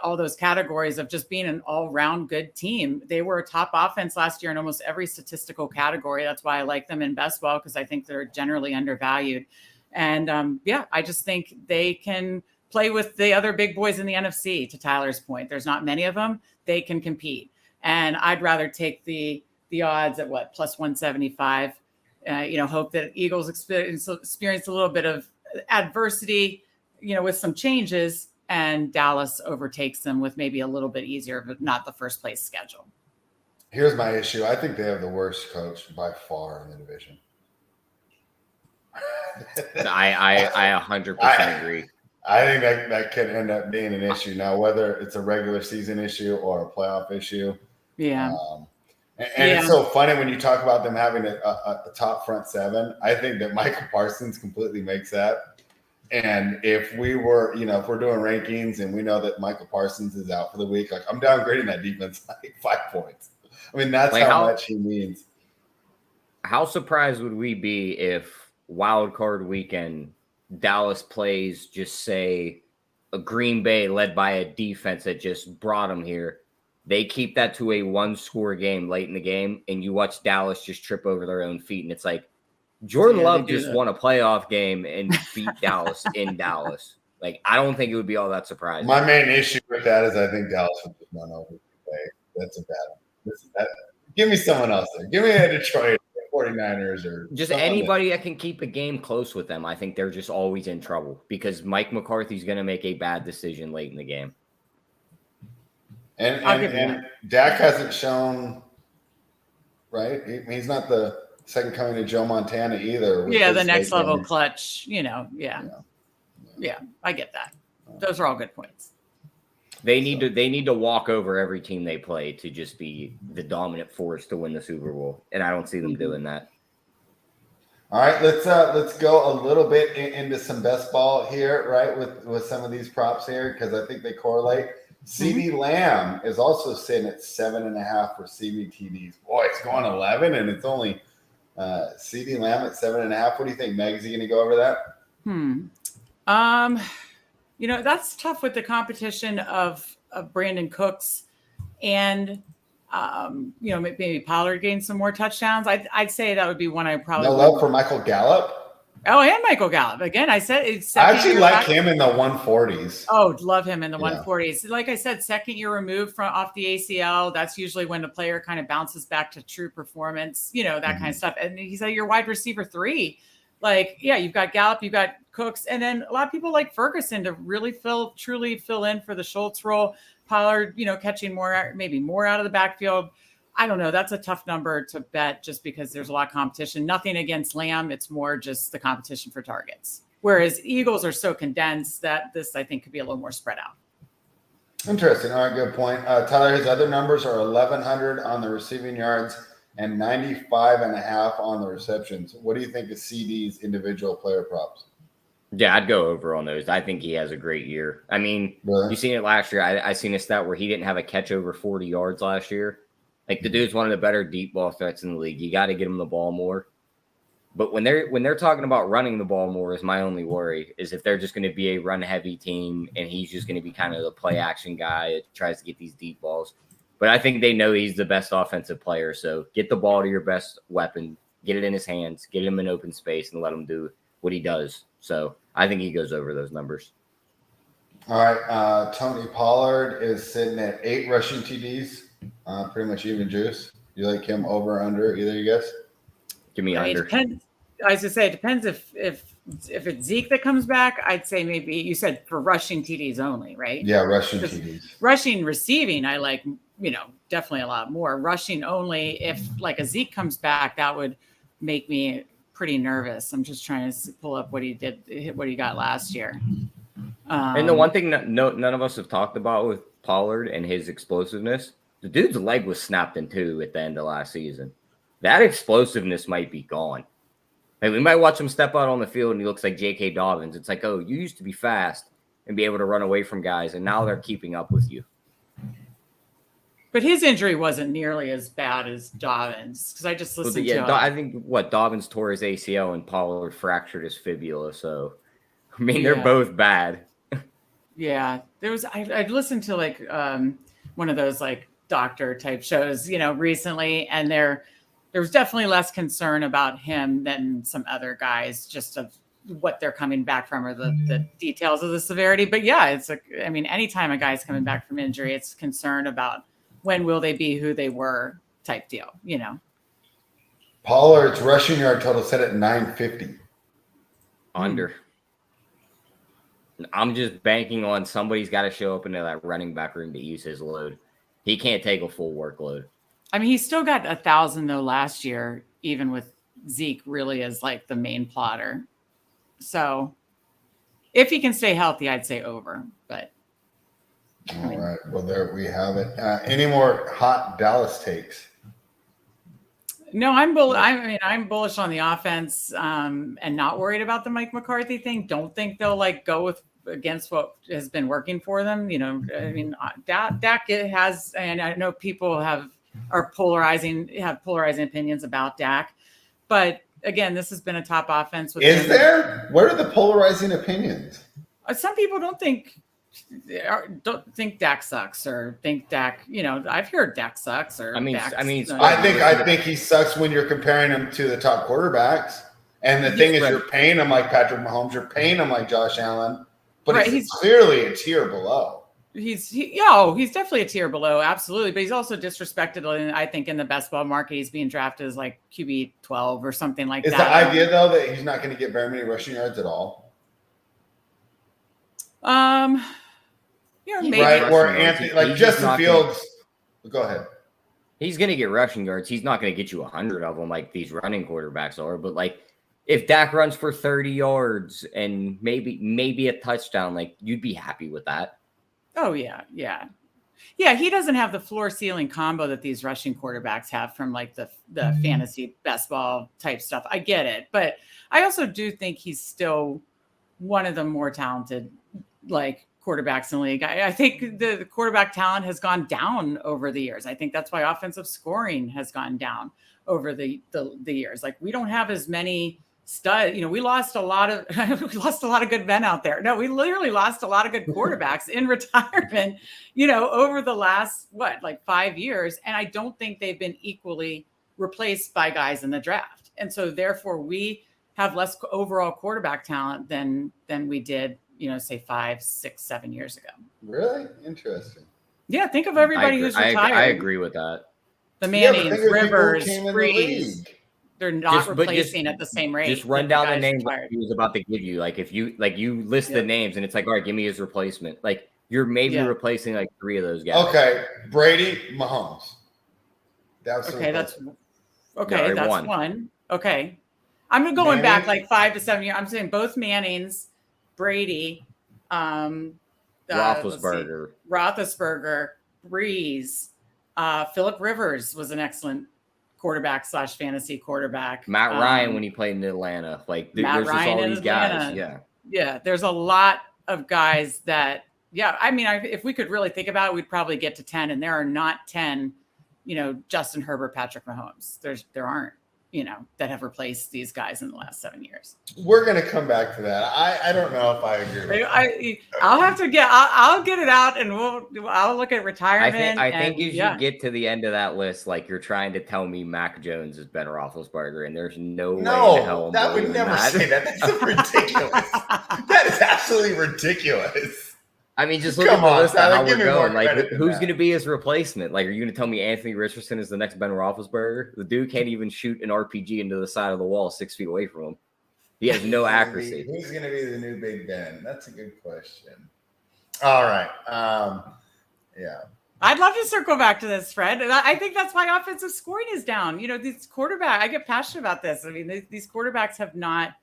all those categories of just being an all round good team. They were a top offense last year in almost every statistical category. That's why I like them in best ball, because I think they're generally undervalued. And I just think they can play with the other big boys in the NFC, to Tyler's point. There's not many of them. They can compete. And I'd rather take the odds at plus 175, hope that Eagles experience a little bit of adversity, with some changes, and Dallas overtakes them with maybe a little bit easier, but not the first place schedule. Here's my issue. I think they have the worst coach by far in the division. I 100% agree. I think that could end up being an issue. Now, whether it's a regular season issue or a playoff issue. Yeah. It's so funny when you talk about them having a top front seven. I think that Michael Parsons completely makes that. And if we were, if we're doing rankings and we know that Michael Parsons is out for the week, I'm downgrading that defense 5 points. I mean, that's how much he means. How surprised would we be if wild card weekend Dallas plays, just say, a Green Bay led by a defense that just brought them here? They keep that to a 1-score game late in the game, and you watch Dallas just trip over their own feet. And it's Jordan Love just won a playoff game and beat Dallas in Dallas. I don't think it would be all that surprising. My main issue with that is I think Dallas would just run over Green Bay. That's a bad one. Give me someone else there. Give me a Detroit 49ers or just anybody that can keep a game close with them. I think they're just always in trouble because Mike McCarthy's going to make a bad decision late in the game. And Dak hasn't shown, right? He's not the second coming to Joe Montana either. Yeah, the next level clutch, Yeah, I get that. Those are all good points. They need to walk over every team they play to just be the dominant force to win the Super Bowl, and I don't see them doing that. All right, let's go a little bit into some best ball here, right? With some of these props here, because I think they correlate. CD Lamb is also sitting at 7.5 for CBTDs. Boy, it's going 11, and it's only CD Lamb at 7.5. What do you think, Meg? Is he going to go over that? That's tough with the competition of Brandon Cooks and, maybe Pollard gained some more touchdowns. I'd say that would be one I probably no love for Michael Gallup. Oh, and Michael Gallup. Again, I said it's I actually like him in the 140s. Oh, love him in the 140s. Like I said, second year removed off the ACL. That's usually when the player kind of bounces back to true performance, that kind of stuff. And he's your wide receiver 3. You've got Gallup, you've got Cooks, and then a lot of people like Ferguson to really truly fill in for the Schultz role. Pollard, catching maybe more out of the backfield. I don't know. That's a tough number to bet just because there's a lot of competition. Nothing against Lamb. It's more just the competition for targets. Whereas Eagles are so condensed that this, I think, could be a little more spread out. Interesting. All right, good point. Tyler, his other numbers are 1,100 on the receiving yards and 95.5 on the receptions. What do you think of CD's individual player props? Yeah, I'd go over on those. I think he has a great year. I mean, You seen it last year. I seen a stat where he didn't have a catch over 40 yards last year. Like, the dude's one of the better deep ball threats in the league. You got to get him the ball more. But when they're talking about running the ball more, is my only worry is if they're just going to be a run heavy team and he's just going to be kind of the play action guy that tries to get these deep balls. But I think they know he's the best offensive player. So get the ball to your best weapon, get it in his hands, get him in open space, and let him do what he does. So I think he goes over those numbers. All right. Tony Pollard is sitting at 8 rushing TDs. Pretty much even juice. You like him over or under, either you guys? Give me under. Depends. I was to say it depends if it's Zeke that comes back. I'd say maybe you said for rushing TDs only, right? Yeah, rushing TDs. Rushing receiving, I like definitely a lot more. Rushing only, if like a Zeke comes back, that would make me pretty nervous. I'm just trying to pull up what he got last year. And the one thing that none of us have talked about with Pollard and his explosiveness, the dude's leg was snapped in 2 at the end of last season. That explosiveness might be gone. Like, we might watch him step out on the field and he looks like J.K. Dobbins. It's like, oh, you used to be fast and be able to run away from guys, and now they're keeping up with you. But his injury wasn't nearly as bad as Dobbins, because I just listened to him. I think Dobbins tore his ACL and Pollard fractured his fibula. So, I mean, they're both bad. Yeah, I listened to like one of those like doctor type shows, recently, and there was definitely less concern about him than some other guys, just of what they're coming back from or the details of the severity. But yeah, anytime a guy's coming back from injury, it's concerned about when will they be who they were type deal, Pollard's rushing yard total set at 950. Under. I'm just banking on somebody's got to show up into that running back room to use his load. He can't take a full workload. I mean, he still got 1,000 though last year, even with Zeke really as like the main plotter. So if he can stay healthy, I'd say over, but. All right. Well, there we have it. Any more hot Dallas takes? No, I'm bullish on the offense and not worried about the Mike McCarthy thing. Don't think they'll like go against what has been working for them. Dak has, and I know people have polarizing opinions about Dak, but again, this has been a top offense. Is there? Where are the polarizing opinions? Some people don't think Dak sucks or think Dak, I've heard Dak sucks or I think he sucks when you're comparing him to the top quarterbacks. And the thing is, you're paying him like Patrick Mahomes, you're paying him like Josh Allen, but he's clearly a tier below. He's definitely a tier below, absolutely. But he's also disrespected, I think, in the best ball market. He's being drafted as like QB 12 or something like that. Is the idea though that he's not going to get very many rushing yards at all? Maybe. Right, or Anthony, like Justin Fields. Go ahead. He's going to get rushing yards. He's not going to get you 100 of them like these running quarterbacks are. But like, if Dak runs for 30 yards and maybe a touchdown, like you'd be happy with that. Oh yeah. He doesn't have the floor ceiling combo that these rushing quarterbacks have from like the fantasy best ball type stuff. I get it, but I also do think he's still one of the more talented like quarterbacks in the league. I think the quarterback talent has gone down over the years. I think that's why offensive scoring has gone down over the years. Like we don't have as many stud. We lost a lot of good men out there. No, we literally lost a lot of good quarterbacks in retirement, over the last 5 years. And I don't think they've been equally replaced by guys in the draft. And so therefore we have less overall quarterback talent than we did, say 5, 6, 7 years ago. Really? Interesting. Yeah. Think of everybody who's retired. I agree with that. The Mannings, Rivers, Breeze. They're not replacing at the same rate. Just run down the names he was about to give you. Like if you list the names and it's like, all right, give me his replacement. Like you're maybe replacing like 3 of those guys. Okay. Brady, Mahomes. That's one. Okay. I'm going back like 5 to 7 years. I'm saying both Mannings, Brady, Roethlisberger, Breeze, Phillip Rivers was an excellent quarterback / fantasy quarterback. Matt Ryan when he played in Atlanta. Like there's just all these guys. Yeah. There's a lot of guys that. Yeah, I mean, if we could really think about it, we'd probably get to 10, and there are not 10. Justin Herbert, Patrick Mahomes. There aren't. That have replaced these guys in the last 7 years. We're going to come back to that. I don't know if I agree. I'll get it out and I'll look at retirement. I think you should get to the end of that list. Like you're trying to tell me Mac Jones is Ben Roethlisberger, and there's no way in hell that would never say that. That's ridiculous. That is absolutely ridiculous. I mean, just look at the list of how we're going. Like, who's going to be his replacement? Like, are you going to tell me Anthony Richardson is the next Ben Roethlisberger? The dude can't even shoot an RPG into the side of the wall 6 feet away from him. He has no accuracy. Who's going to be the new Big Ben? That's a good question. All right. Yeah. I'd love to circle back to this, Fred. I think that's why offensive scoring is down. These quarterbacks, I get passionate about this. I mean, these quarterbacks have not –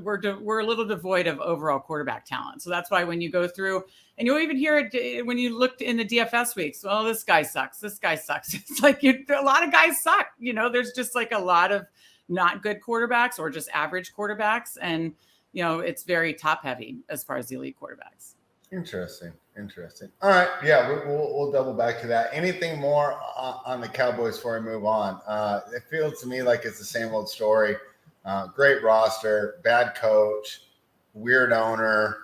we're a little devoid of overall quarterback talent. So that's why when you go through and you'll even hear it when you looked in the DFS weeks, well, this guy sucks. This guy sucks. It's like a lot of guys suck. There's just like a lot of not good quarterbacks or just average quarterbacks. And, it's very top heavy as far as the elite quarterbacks. Interesting. All right. Yeah, we'll double back to that. Anything more on the Cowboys before we move on? It feels to me like it's the same old story. Great roster, bad coach, weird owner.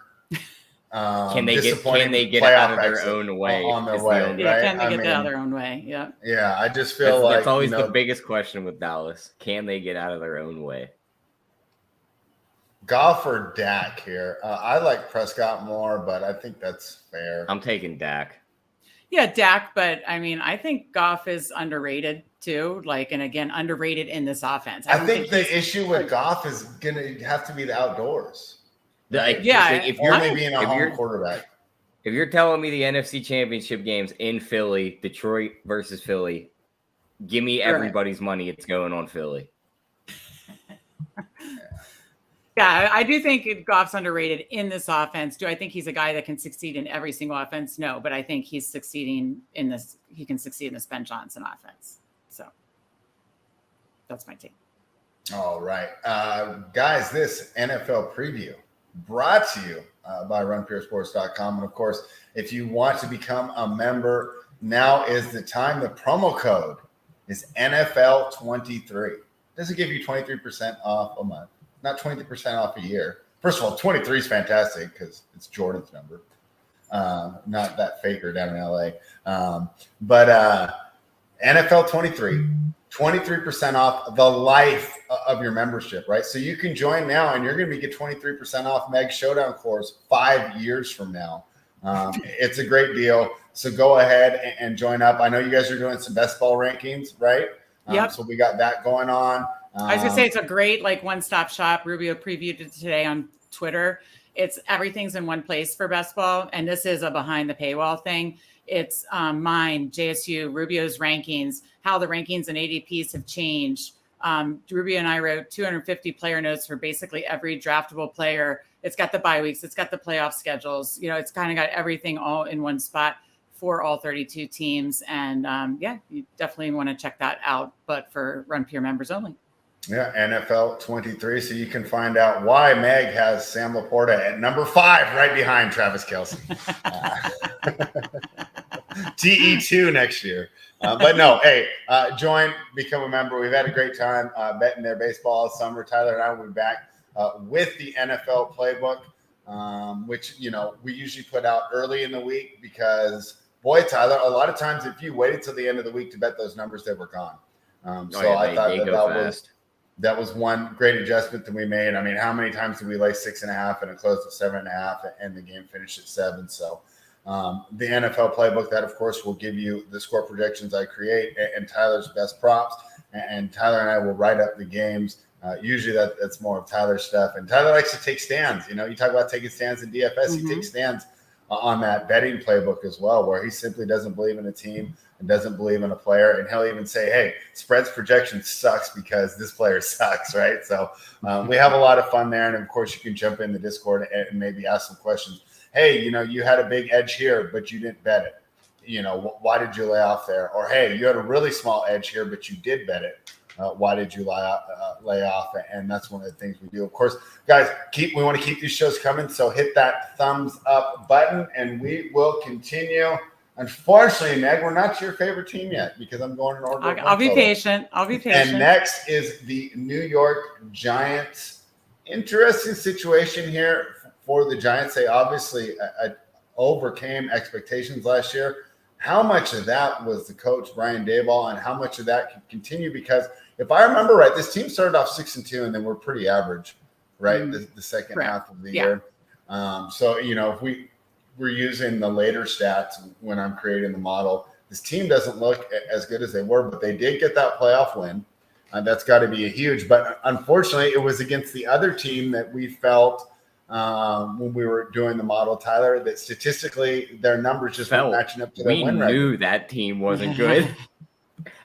Can they get out of their own way on their way? Right? Can they get out of their own way? Yeah. Yeah, I just feel like that's always the biggest question with Dallas. Can they get out of their own way? Goff or Dak here? I like Prescott more, but I think that's fair. I'm taking Dak. Yeah, Dak, but I mean, I think Goff is underrated too. And again, underrated in this offense. I think the issue with Goff is going to have to be the outdoors. If you're only being a home quarterback. If you're telling me the NFC Championship games in Philly, Detroit versus Philly, give me everybody's money. It's going on Philly. Yeah, I do think Goff's underrated in this offense. Do I think he's a guy that can succeed in every single offense? No, but I think he's succeeding in this. He can succeed in this Ben Johnson offense. So that's my take. All right. Guys, this NFL preview brought to you by runpuresports.com. And of course, if you want to become a member, now is the time. The promo code is NFL23. This will give you 23% off a month. Not 23% off a year. First of all, 23 is fantastic because it's Jordan's number, not that faker down in LA. But NFL 23, 23% off the life of your membership, right? So you can join now and you're going to get 23% off Meg's Showdown course 5 years from now. It's a great deal. So go ahead and join up. I know you guys are doing some best ball rankings, right? Yep. So we got that going on. I was gonna say it's a great one-stop shop. Rubio previewed it today on Twitter. Everything's in one place for best ball, and this is a behind the paywall thing. It's mine, JSU, Rubio's rankings, how the rankings and ADPs have changed. Rubio and I wrote 250 player notes for basically every draftable player. It's got the bye weeks, it's got the playoff schedules. It's kind of got everything all in one spot for all 32 teams. And you definitely want to check that out, but for Run Pure members only. Yeah, NFL 23. So you can find out why Meg has Sam Laporta at number 5, right behind Travis Kelce. TE2 next year. But no, hey, join, become a member. We've had a great time betting their baseball all summer. Tyler and I will be back with the NFL playbook, which, we usually put out early in the week because, boy, Tyler, a lot of times if you waited till the end of the week to bet those numbers, they were gone. I thought that was one great adjustment that we made. I mean, how many times did we lay 6.5 and it closed at 7.5 and the game finished at 7? So the NFL playbook, that of course will give you the score projections I create and Tyler's best props. And Tyler and I will write up the games. Usually that's more of Tyler's stuff. And Tyler likes to take stands. You talk about taking stands in DFS. He takes stands on that betting playbook as well, where he simply doesn't believe in a team and doesn't believe in a player. And he'll even say, hey, spreads projection sucks because this player sucks, right? So we have a lot of fun there. And of course, you can jump in the Discord and maybe ask some questions. Hey, you had a big edge here, but you didn't bet it. Why did you lay off there? Or, hey, you had a really small edge here, but you did bet it. Why did you lay off? And that's one of the things we do. Of course, guys, we want to keep these shows coming. So hit that thumbs up button and we will continue. Unfortunately, Meg, we're not your favorite team yet because I'm going in order. I'll be patient. And next is the New York Giants. Interesting situation here for the Giants. They obviously overcame expectations last year. How much of that was the coach, Brian Daboll, and how much of that can continue? Because if I remember right, this team started off 6-2 and then we're pretty average, right? The second half of the year. So, if we're using the later stats when I'm creating the model, this team doesn't look as good as they were, but they did get that playoff win. That's got to be a huge, but unfortunately it was against the other team that we felt when we were doing the model, Tyler, that statistically their numbers just weren't matching up to their win record. We knew that team wasn't good.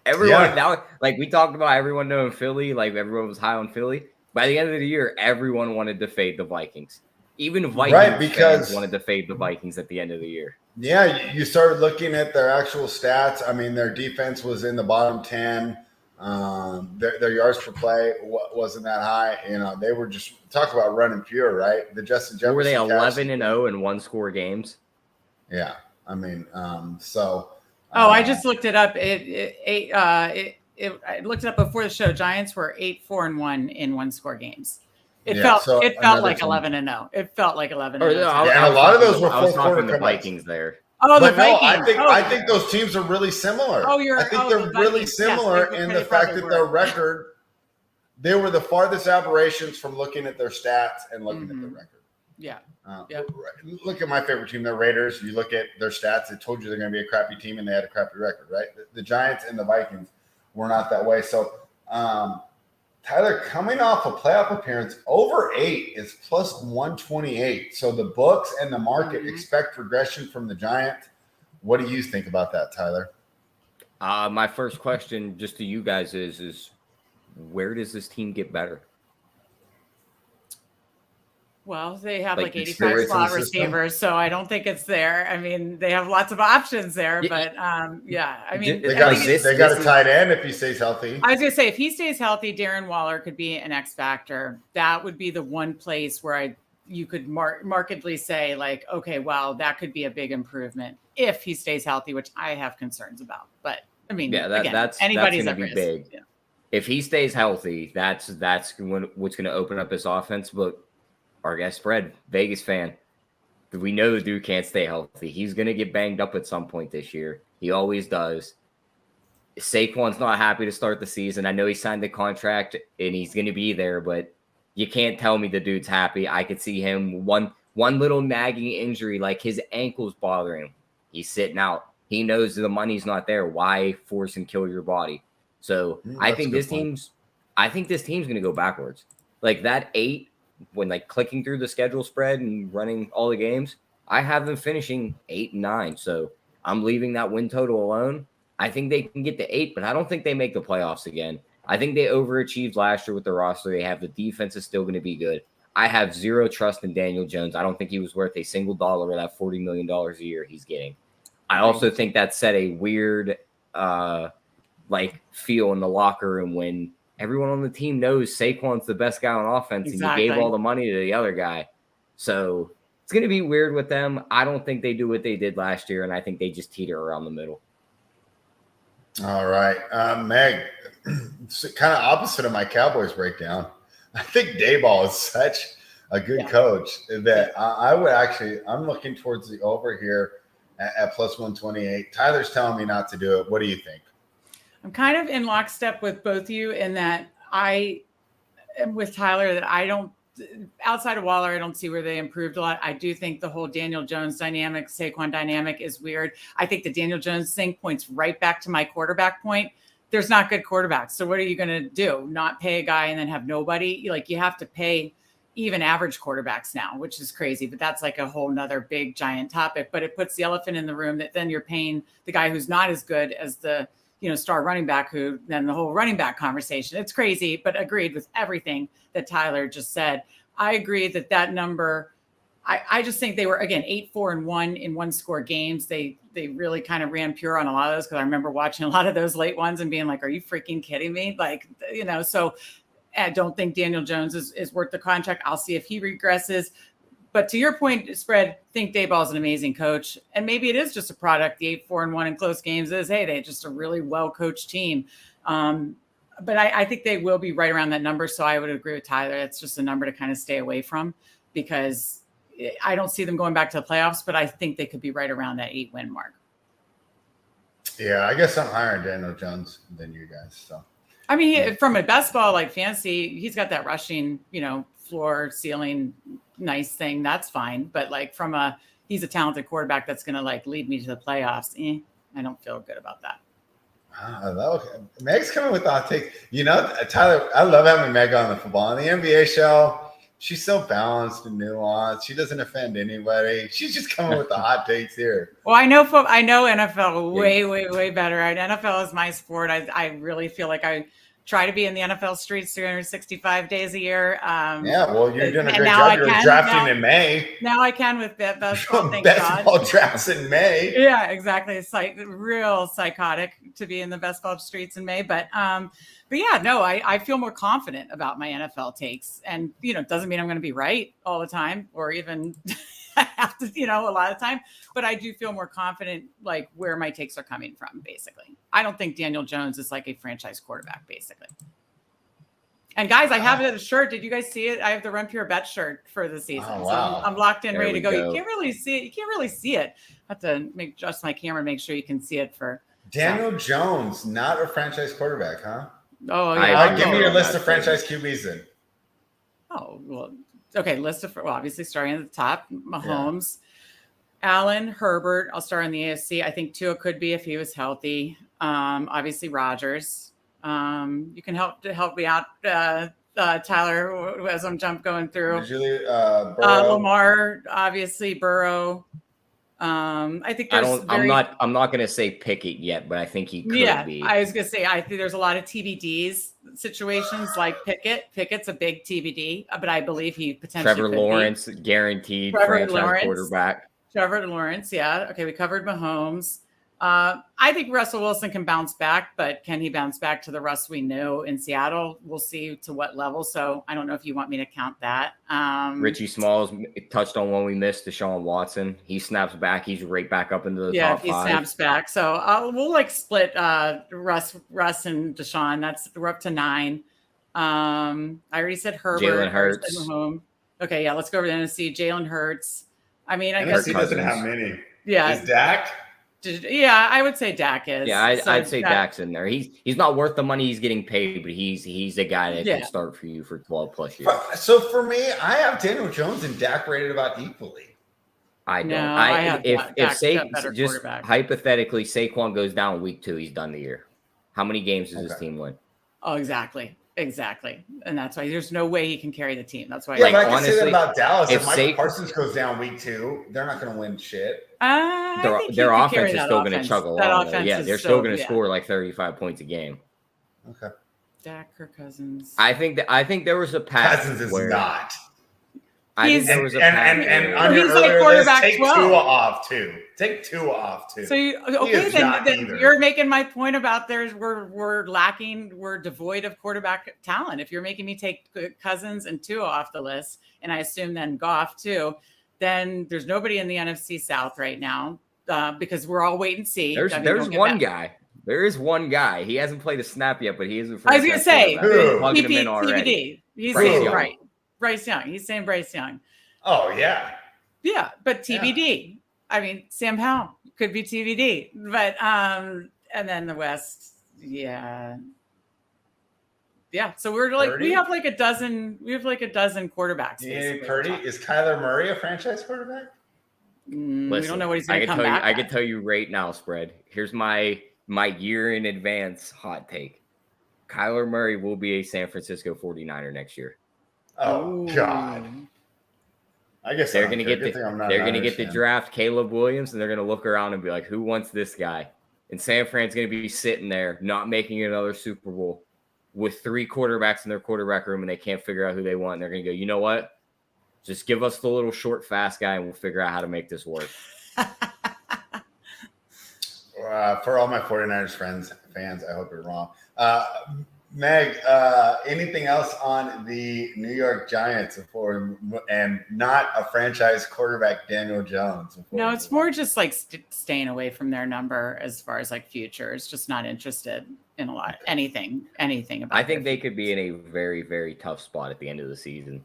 Everyone now, like we talked about everyone knowing Philly, like everyone was high on Philly. By the end of the year, everyone wanted to fade the Vikings. Even Vikings fans wanted to fade the Vikings at the end of the year. Yeah, you started looking at their actual stats. I mean, their defense was in the bottom 10. Their yards per play wasn't that high. They were just talk about running pure, right? The Justin Jefferson. Were they 11-0 in one-score games? Yeah, I mean, I just looked it up. I looked it up before the show. Giants were 8-4-1 in one-score games. It felt like 11-0. It felt like 11-0. And a lot of those were fourth-quarter the Vikings there. Oh, the Vikings. No, I think those teams are really similar. I think they're really similar in the fact that their record, they were the farthest aberrations from looking at their stats and looking at the record. Yeah. Look at my favorite team, the Raiders. You look at their stats, it told you they're going to be a crappy team, and they had a crappy record, right? The Giants and the Vikings were not that way. So, Tyler, coming off a playoff appearance, over 8 is plus 128. So the books and the market expect progression from the Giants. What do you think about that, Tyler? My first question just to you guys is where does this team get better? Well, they have like 85 slot receivers, so I don't think it's there. I mean, they have lots of options there, but I mean, they got a tight end if he stays healthy. I was gonna say if he stays healthy, Darren Waller could be an X factor. That would be the one place where you could markedly say like, okay, well, that could be a big improvement if he stays healthy, which I have concerns about. But I mean, that's anybody's going to be big. Yeah. If he stays healthy, that's what's going to open up his offense. But our guest spread, Vegas fan, we know the dude can't stay healthy. He's going to get banged up at some point this year. He always does. Saquon's not happy to start the season. I know he signed the contract and he's going to be there, but you can't tell me the dude's happy. I could see him one little nagging injury, like his ankle's bothering him. He's sitting out. He knows the money's not there. Why force and kill your body? So I think this team's going to go backwards. Like that 8, when like clicking through the schedule spread and running all the games, I have them finishing 8 and 9. So I'm leaving that win total alone. I think they can get to 8, but I don't think they make the playoffs again. I think they overachieved last year with the roster they have. The defense is still going to be good. I have zero trust in Daniel Jones. I don't think he was worth a single dollar of that $40 million a year he's getting. I also think that set a weird feel in the locker room when everyone on the team knows Saquon's the best guy on offense, and you gave all the money to the other guy. So It's going to be weird with them. I don't think they do what they did last year, and I think they just teeter around the middle. All right. Meg, kind of opposite of my Cowboys breakdown. I think Dayball is such a good coach that I would actually – I'm looking towards the over here at plus 128. Tyler's telling me not to do it. What do you think? I'm kind of in lockstep with both you in that I am with Tyler that I don't – outside of Waller, I don't see where they improved a lot. I do think the whole Daniel Jones dynamic, Saquon dynamic is weird. I think the Daniel Jones thing points right back to my quarterback point. There's not good quarterbacks. So what are you going to do? Not pay a guy and then have nobody? Like you have to pay even average quarterbacks now, which is crazy, but that's like a whole nother big giant topic. But it puts the elephant in the room that then you're paying the guy who's not as good as the, star running back, who then the whole running back conversation. It's crazy, but agreed with everything that Tyler just said. I agree that number, I just think they were, again, 8-4-1 in one score games. They really kind of ran pure on a lot of those, because I remember watching a lot of those late ones and being like, are you freaking kidding me? Like, so I don't think Daniel Jones is worth the contract. I'll see if he regresses. But to your point, Spread, I think Dayball is an amazing coach. And maybe it is just a product. The 8-4-1 in close games is, hey, they're just a really well-coached team. But I think they will be right around that number. So I would agree with Tyler. It's just a number to kind of stay away from, because I don't see them going back to the playoffs, but I think they could be right around that 8-win mark. Yeah, I guess I'm higher on Daniel Jones than you guys. So, I mean, from a best ball, like fantasy, he's got that rushing, floor, ceiling, nice thing. That's fine. But like he's a talented quarterback that's going to like lead me to the playoffs. I don't feel good about that. Meg's coming with the hot take. Tyler, I love having Meg on the football. On the NBA show, she's so balanced and nuanced. She doesn't offend anybody. She's just coming with the hot takes here. Well, I know NFL way, way, way better. NFL is my sport. I really feel like I try to be in the NFL streets 365 days a year. Well, you're doing a great job. You're drafting in May. Now I can with baseball. Thank best God. Ball drafts in May. Yeah, exactly. It's like real psychotic to be in the best ball streets in May. But yeah, no, I feel more confident about my NFL takes. And, it doesn't mean I'm going to be right all the time, or even have to, a lot of time. But I do feel more confident, like where my takes are coming from, basically. I don't think Daniel Jones is like a franchise quarterback, basically. And guys, I have a shirt. Did you guys see it? I have the Run Pure Bet shirt for the season. Oh, wow. So I'm locked in, ready to go. Go. You can't really see it. I have to adjust my camera, make sure you can see it for Daniel Jones, not a franchise quarterback, huh? Oh, yeah. Give me your list of franchise QBs then. Oh, well, okay. Obviously starting at the top, Mahomes, Allen, Herbert. I'll start on the AFC. I think Tua could be if he was healthy. Obviously Rodgers. You can help me out, Tyler, as I'm going through. Usually, Lamar, obviously Burrow. I think I'm not going to say Pickett yet, but I think he could be. I was going to say, I think there's a lot of TBDs situations like Pickett. Pickett's a big TBD, but I believe he potentially Trevor Lawrence, guaranteed franchise quarterback. Trevor Lawrence. Yeah. Okay. We covered Mahomes. I think Russell Wilson can bounce back, but can he bounce back to the Russ we know in Seattle? We'll see to what level. So I don't know if you want me to count that. Richie Smalls touched on one we missed, Deshaun Watson. He snaps back. He's right back up into the top 5. Yeah, he snaps back. So we'll split Russ and Deshaun. We're up to 9. I already said Herbert. Jalen Hurts. Okay, yeah, let's go over to NFC. Jalen Hurts. I mean, I guess guess he doesn't have many. Yeah. Is Dak? Yeah, I would say Dak is. Yeah, I'd say Dak's in there. He's not worth the money he's getting paid, but he's a guy that can start for you for 12 plus years. So for me, I have Daniel Jones and Dak rated about equally. I don't. No, if just hypothetically Saquon goes down week 2, he's done the year. How many games does his team win? Oh, exactly. And that's why there's no way he can carry the team. That's why. Yeah, but I can say that about Dallas. If Michael Parsons goes down week 2, they're not going to win shit. Their offense is still going to chug along. Yeah, they're still going to score like 35 points a game. Okay. Dak or Cousins? I think there was a pass. Cousins is not. I think there was a pass. And on your earlier list, take Tua off too. Take Tua off too. So then you're making my point about we're lacking, we're devoid of quarterback talent. If you're making me take Cousins and Tua off the list, and I assume then Goff too, Then there's nobody in the NFC South right now because we're all wait and see. There's one guy. There is one guy. He hasn't played a snap yet, but he isn't. I was going to say, plugging him in already. He's saying right. Bryce Young. He's saying Bryce Young. Oh, yeah. Yeah, but TBD. Yeah. I mean, Sam Howell could be TBD. But, and then the West, yeah. Yeah, so we're like, Purdy? we have like a dozen quarterbacks. Yeah, Purdy? Is Kyler Murray a franchise quarterback? Listen, we don't know what he's going to come back. I can tell you right now, Spread. Here's my year in advance hot take. Kyler Murray will be a San Francisco 49er next year. Oh, God. I guess they're going to get the draft Caleb Williams, and they're going to look around and be like, who wants this guy? And San Fran's going to be sitting there not making another Super Bowl with 3 quarterbacks in their quarterback room, and they can't figure out who they want. And they're going to go, you know what? Just give us the little short, fast guy, and we'll figure out how to make this work. For all my 49ers fans, I hope you're wrong. Meg, anything else on the New York Giants and not a franchise quarterback, Daniel Jones? No, it's more just like staying away from their number as far as like future. It's just not interested in anything about. I think they could be in a very, very tough spot at the end of the season.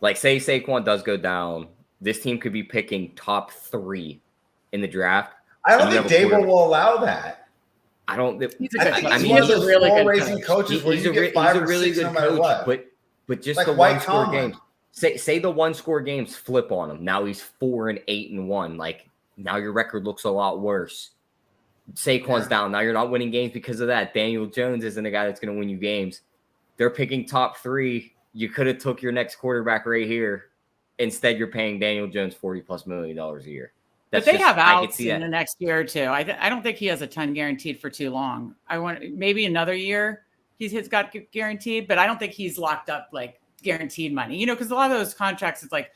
Like, say Saquon does go down, this team could be picking top 3 in the draft. I don't think Dable will allow that. I don't. He's a good coach. I mean, he's a really good coach. He's a really good coach, but just like the one-score games. Say the one-score games flip on him. Now he's 4-8-1. Like, now your record looks a lot worse. Saquon's down. Now you're not winning games because of that. Daniel Jones isn't a guy that's going to win you games. They're picking top 3. You could have took your next quarterback right here. Instead, you're paying Daniel Jones $40+ million a year. But they have outs in the next year or two. I don't think he has a ton guaranteed for too long. I want maybe another year he's got guaranteed, but I don't think he's locked up like guaranteed money. You know, because a lot of those contracts, it's like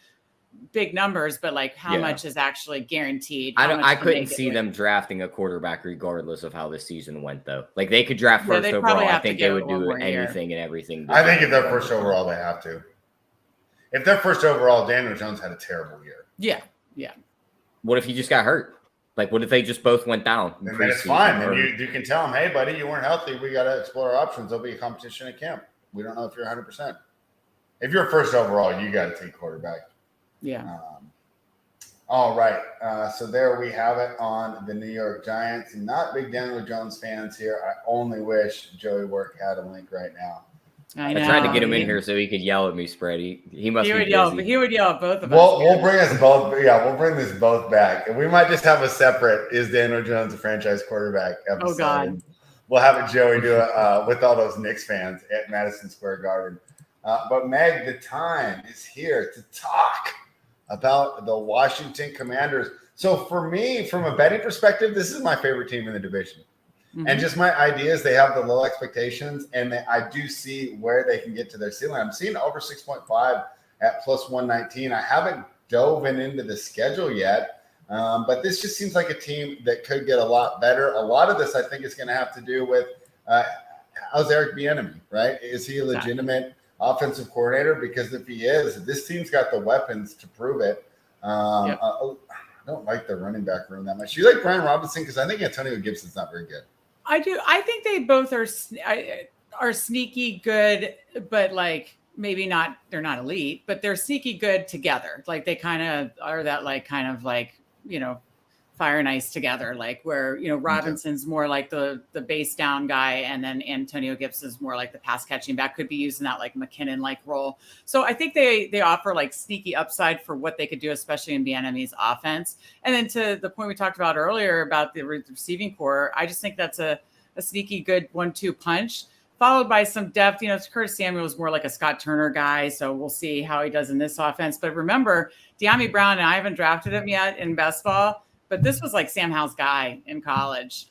big numbers, but like how much is actually guaranteed? I couldn't see them drafting a quarterback regardless of how the season went, though. Like they could draft first overall. I think they would do anything and everything. I think if they're first overall, they have to. If they're first overall, Daniel Jones had a terrible year. Yeah. What if he just got hurt? Like, what if they just both went down? And then it's fine. And you can tell him, hey, buddy, you weren't healthy. We got to explore our options. There'll be a competition at camp. We don't know if you're 100%. If you're first overall, you got to take quarterback. Yeah. All right. So there we have it on the New York Giants. Not big Daniel Jones fans here. I only wish Joey Work had a link right now. I tried to get him in here so he could yell at me, Spread. He must be busy. He would yell at both of us. We'll bring us both. Yeah, we'll bring this both back. And we might just have a separate "Is Daniel Jones a franchise quarterback?" episode. Oh God. We'll have it Joey do it with all those Knicks fans at Madison Square Garden. But Meg, the time is here to talk about the Washington Commanders. So for me, from a betting perspective, this is my favorite team in the division. Mm-hmm. And just my ideas, they have the low expectations, and I do see where they can get to their ceiling. I'm seeing over 6.5 at plus 119. I haven't dove into the schedule yet, but this just seems like a team that could get a lot better. A lot of this, I think, is going to have to do with how's Eric Bieniemy, right? Is he a legitimate offensive coordinator? Because if he is, this team's got the weapons to prove it. I don't like the running back room that much. You like Brian Robinson? Because I think Antonio Gibson's not very good. I do. I think they both are sneaky good, but like maybe not. They're not elite, but they're sneaky good together. Like they kind of are that fire and ice together. Like where Robinson's more like the base down guy, and then Antonio Gibson's more like the pass catching back. Could be using that like McKinnon like role. So I think they offer like sneaky upside for what they could do, especially in Bieniemy's offense. And then to the point we talked about earlier about the receiving core, I just think that's a sneaky good 1-2 punch, followed by some depth. Curtis Samuel is more like a Scott Turner guy, so we'll see how he does in this offense. But remember, De'Ami Brown, and I haven't drafted him yet in best ball, but this was like Sam Howell's guy in college.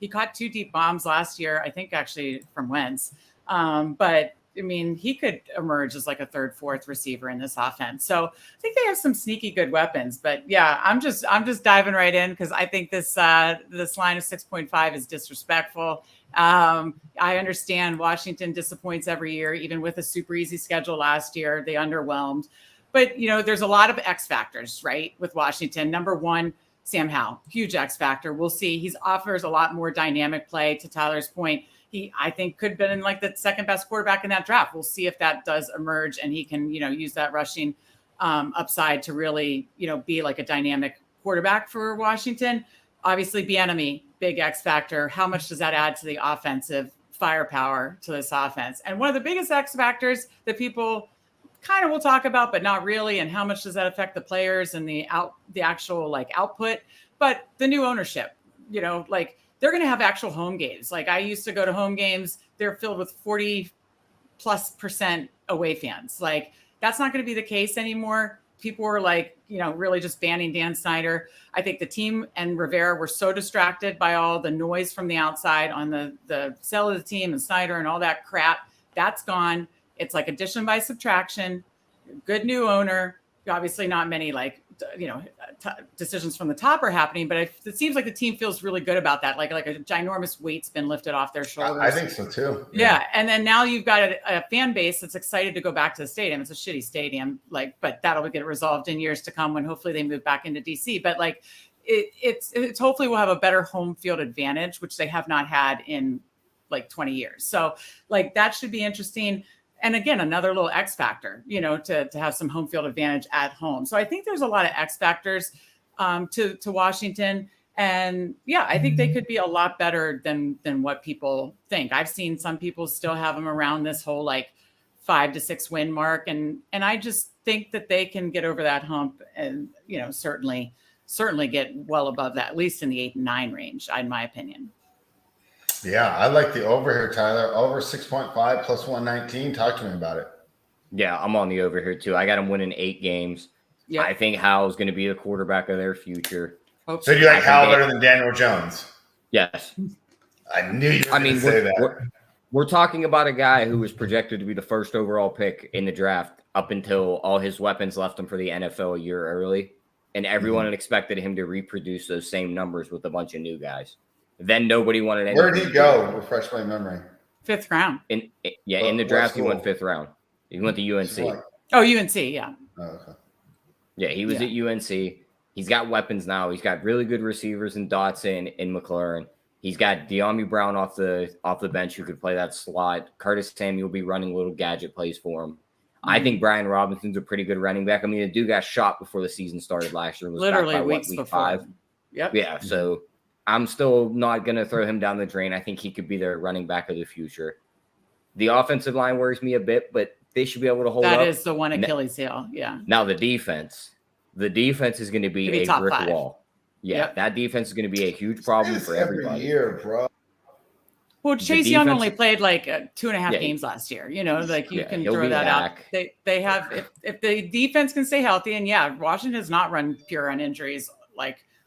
He caught 2 deep bombs last year, I think actually from Wentz. But I mean, he could emerge as like a 3rd, 4th receiver in this offense. So I think they have some sneaky good weapons. But yeah, I'm just diving right in because I think this line of 6.5 is disrespectful. I understand Washington disappoints every year, even with a super easy schedule last year. They underwhelmed. But, there's a lot of X factors, right, with Washington. Number one, Sam Howell, huge X factor. We'll see. He offers a lot more dynamic play. To Tyler's point, he, I think, could have been like the second best quarterback in that draft. We'll see if that does emerge and he can, use that rushing upside to really, be like a dynamic quarterback for Washington. Obviously, Bieniemy, big X factor. How much does that add to the offensive firepower to this offense? And one of the biggest X factors that people kind of will talk about, but not really, and how much does that affect the players and the actual like output? But the new ownership, like they're going to have actual home games. Like I used to go to home games; they're filled with 40+% away fans. Like that's not going to be the case anymore. People were like, really just banning Dan Snyder. I think the team and Rivera were so distracted by all the noise from the outside on the sell of the team and Snyder and all that crap. That's gone. It's like addition by subtraction. Good new owner. Obviously, not many decisions from the top are happening, but it seems like the team feels really good about that. Like a ginormous weight's been lifted off their shoulders. I think so too. Yeah. And then now you've got a fan base that's excited to go back to the stadium. It's a shitty stadium, but that'll get resolved in years to come when hopefully they move back into DC. But it's hopefully we'll have a better home field advantage, which they have not had in 20 years. So that should be interesting. And again, another little X factor, to have some home field advantage at home. So I think there's a lot of X factors to Washington. And yeah, I think they could be a lot better than what people think. I've seen some people still have them around this whole 5 to 6 win mark. And I just think that they can get over that hump and, certainly get well above that, at least in the 8 and 9 range, in my opinion. Yeah, I like the over here, Tyler. Over 6.5 plus 119. Talk to me about it. Yeah, I'm on the over here too. I got them winning 8 games. Yep. I think Howell's going to be the quarterback of their future. So do you like Howell better than Daniel Jones? Yes. I knew you were going to say that. We're talking about a guy who was projected to be the first overall pick in the draft up until all his weapons left him for the NFL a year early. And everyone had expected him to reproduce those same numbers with a bunch of new guys. Then nobody wanted anything. Where did he go? Refresh my memory. 5th round. In the draft, he went 5th round. He went to UNC. Oh, UNC, yeah. Oh, okay. Yeah, he was at UNC. He's got weapons now. He's got really good receivers in Dotson and McLaurin. He's got De'Ami Brown off the bench who could play that slot. Curtis Samuel will be running little gadget plays for him. Mm-hmm. I think Brian Robinson's a pretty good running back. I mean, the dude got shot before the season started last year. Was literally back by, weeks week before. 5? Yep. Yeah, so I'm still not going to throw him down the drain. I think he could be their running back of the future. The offensive line worries me a bit, but they should be able to hold up. That is the one Achilles heel, yeah. Now the defense is going to be a brick 5. wall. Yeah, That defense is going to be a huge problem for everybody. Every year, bro. Well, Chase Young only played 2.5 games last year. You can throw that out. They have if the defense can stay healthy, and Washington has not run pure on injuries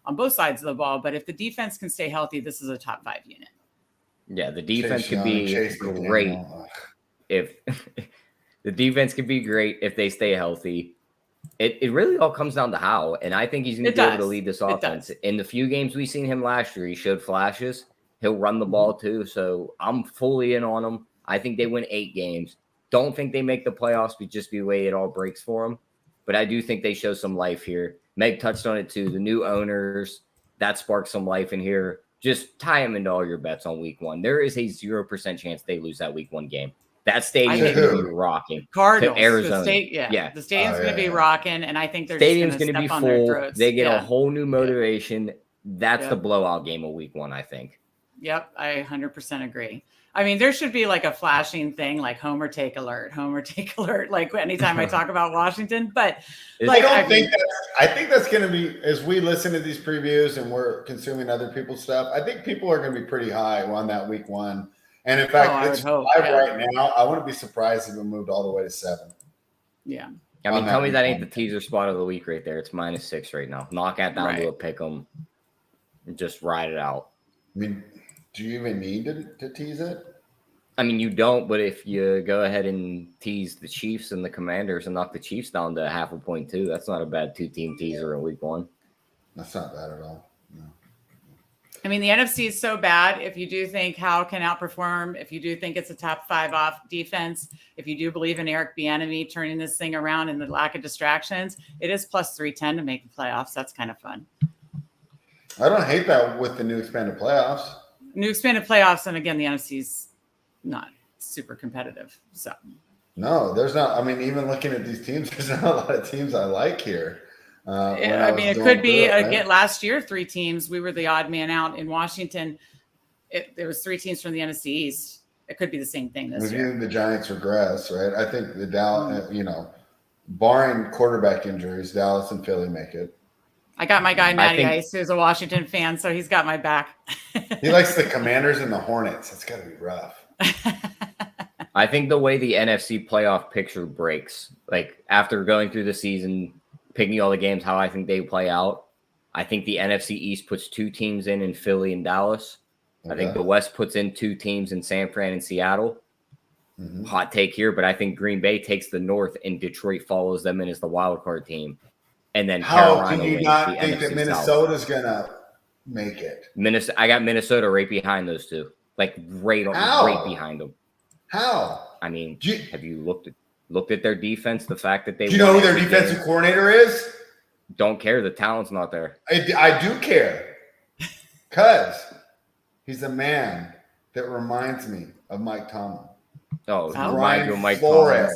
on both sides of the ball. But if the defense can stay healthy, this is a top 5 unit. Yeah, the defense could be great if the defense could be great if they stay healthy. It really all comes down to how, and I think he's going to be able to lead this offense. In the few games we've seen him last year, he showed flashes. He'll run the ball too, so I'm fully in on him. I think they win 8 games. Don't think they make the playoffs, but just the way it all breaks for them. But I do think they show some life here. Meg touched on it too. The new owners, that sparks some life in here. Just tie them into all your bets on week 1. There is a 0% chance they lose that week 1 game. That stadium is going to be rocking. Cardinals, Arizona. The stadium's going to be rocking, and I think they're stadium's going to be full. Their throats. They get a whole new motivation. That's the blowout game of week 1, I think. Yep, I 100% agree. I mean, there should be a flashing thing like Homer take alert, anytime I talk about Washington. But I think that's going to be, as we listen to these previews and we're consuming other people's stuff, I think people are going to be pretty high on that week 1. And in fact, it's 5 right now. I wouldn't be surprised if it moved all the way to 7. Yeah. I mean, tell me that ain't the teaser spot of the week right there. It's -6 right now. Knock that down to a pick 'em and just ride it out. I mean, do you even need to tease it? I mean, you don't, but if you go ahead and tease the Chiefs and the Commanders and knock the Chiefs down to 0.5 point too, that's not a bad 2-team teaser in week 1. That's not bad at all. No. I mean, the NFC is so bad. If you do think Howe can outperform, if you do think it's a top 5 off defense, if you do believe in Eric Bieniemy turning this thing around and the lack of distractions, it is plus 310 to make the playoffs. That's kind of fun. I don't hate that with the new expanded playoffs. New expanded playoffs, and again, the NFC's not super competitive. So no, there's not. I mean, even looking at these teams, there's not a lot of teams I like here. I mean, it could be again last year. 3 teams. We were the odd man out in Washington. There was 3 teams from the NFC East. It could be the same thing this year. The Giants regress, right? I think the Dallas, barring quarterback injuries, Dallas and Philly make it. I got my guy Matty Ice, who's a Washington fan, so he's got my back. He likes the Commanders and the Hornets. It's got to be rough. I think the way the NFC playoff picture breaks, like after going through the season, picking all the games, how I think they play out, I think the NFC East puts 2 teams in Philly and Dallas. Okay. I think the West puts in 2 teams in San Fran and Seattle. Mm-hmm. Hot take here, but I think Green Bay takes the North and Detroit follows them in as the wild card team. And then how Carolina can you not think that Minnesota's going to make it? I got Minnesota right behind those 2, like right behind them. How? I mean, have you looked at their defense? The fact that they do you know who their defensive coordinator is? Don't care. The talent's not there. I do care, because he's a man that reminds me of Mike Tomlin. Oh, Brian you Mike Flores.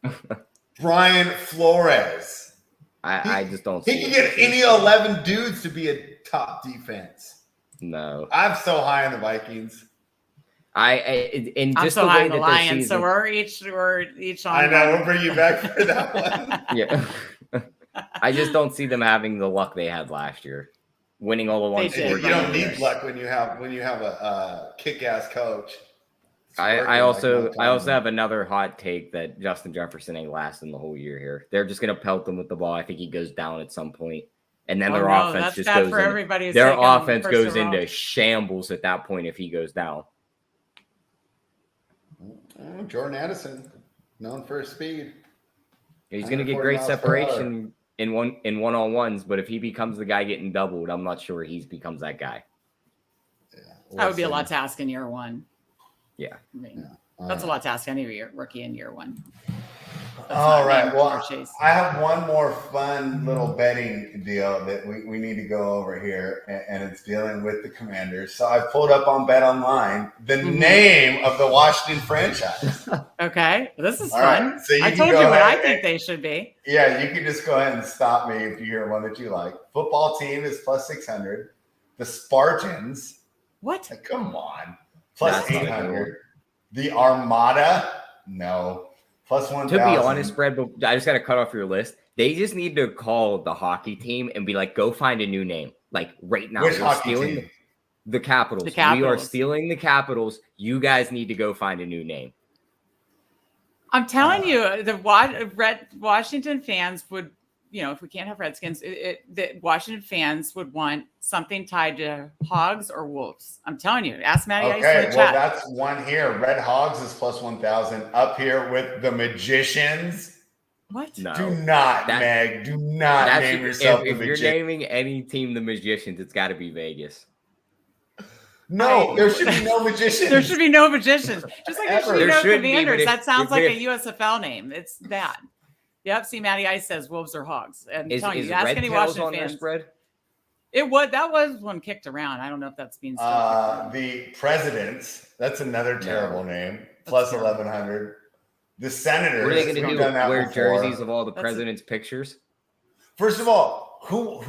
Tomlin. Brian Flores. I just don't see he can get any 11 dudes to be a top defense. No. I'm so high on the Vikings. I'm just so high on the Lions, so we're each on. I know, we'll bring you back for that one. Yeah. I just don't see them having the luck they had last year. Winning all the ones. You don't need luck when you have a kick-ass coach. I also have another hot take that Justin Jefferson ain't lasting the whole year here. They're just gonna pelt him with the ball. I think he goes down at some point, and then their offense just goes. Their offense goes into shambles at that point if he goes down. Jordan Addison, known for his speed. He's gonna get great separation in one-on-ones, but if he becomes the guy getting doubled, I'm not sure he becomes that guy. Yeah, that would be a lot to ask in year 1. Yeah. I mean, that's a lot to ask any rookie in year 1. All right. Well, I have one more fun little betting deal that we need to go over here, and it's dealing with the Commanders. So I pulled up on Bet Online the name of the Washington franchise. Okay. This is fun. Right. So I told you what I think they should be. Yeah, you can just go ahead and stop me if you hear one that you like. Football team is plus 600. The Spartans. What? Come on. Plus 800. The Armada, no. Plus 1,000. To be honest, Brad, but I just got to cut off your list. They just need to call the hockey team and be like, go find a new name. Like right now. Which hockey team? The Capitals. We are stealing the Capitals. You guys need to go find a new name. I'm telling you, the Washington fans would, if we can't have Redskins, the Washington fans would want something tied to Hogs or Wolves. I'm telling you. Ask Matty. Okay, well, that's one here. Red Hogs is plus 1,000. Up here with the Magicians. What? No. Do not, Meg. Do not name yourself the Magicians. If you're naming any team the Magicians, it's got to be Vegas. No, there should be no Magicians. There should be no Magicians. Just like there should be no Commanders. That sounds like a USFL name. It's that. Yep. See, Matty Ice says Wolves or Hogs. And telling you, ask any Washington fans. Spread? That was one kicked around. I don't know if that's being still the Presidents. That's another terrible name. Plus 1,100. The Senators. What are they going to do? Wear jerseys of all the presidents' pictures? First of all, who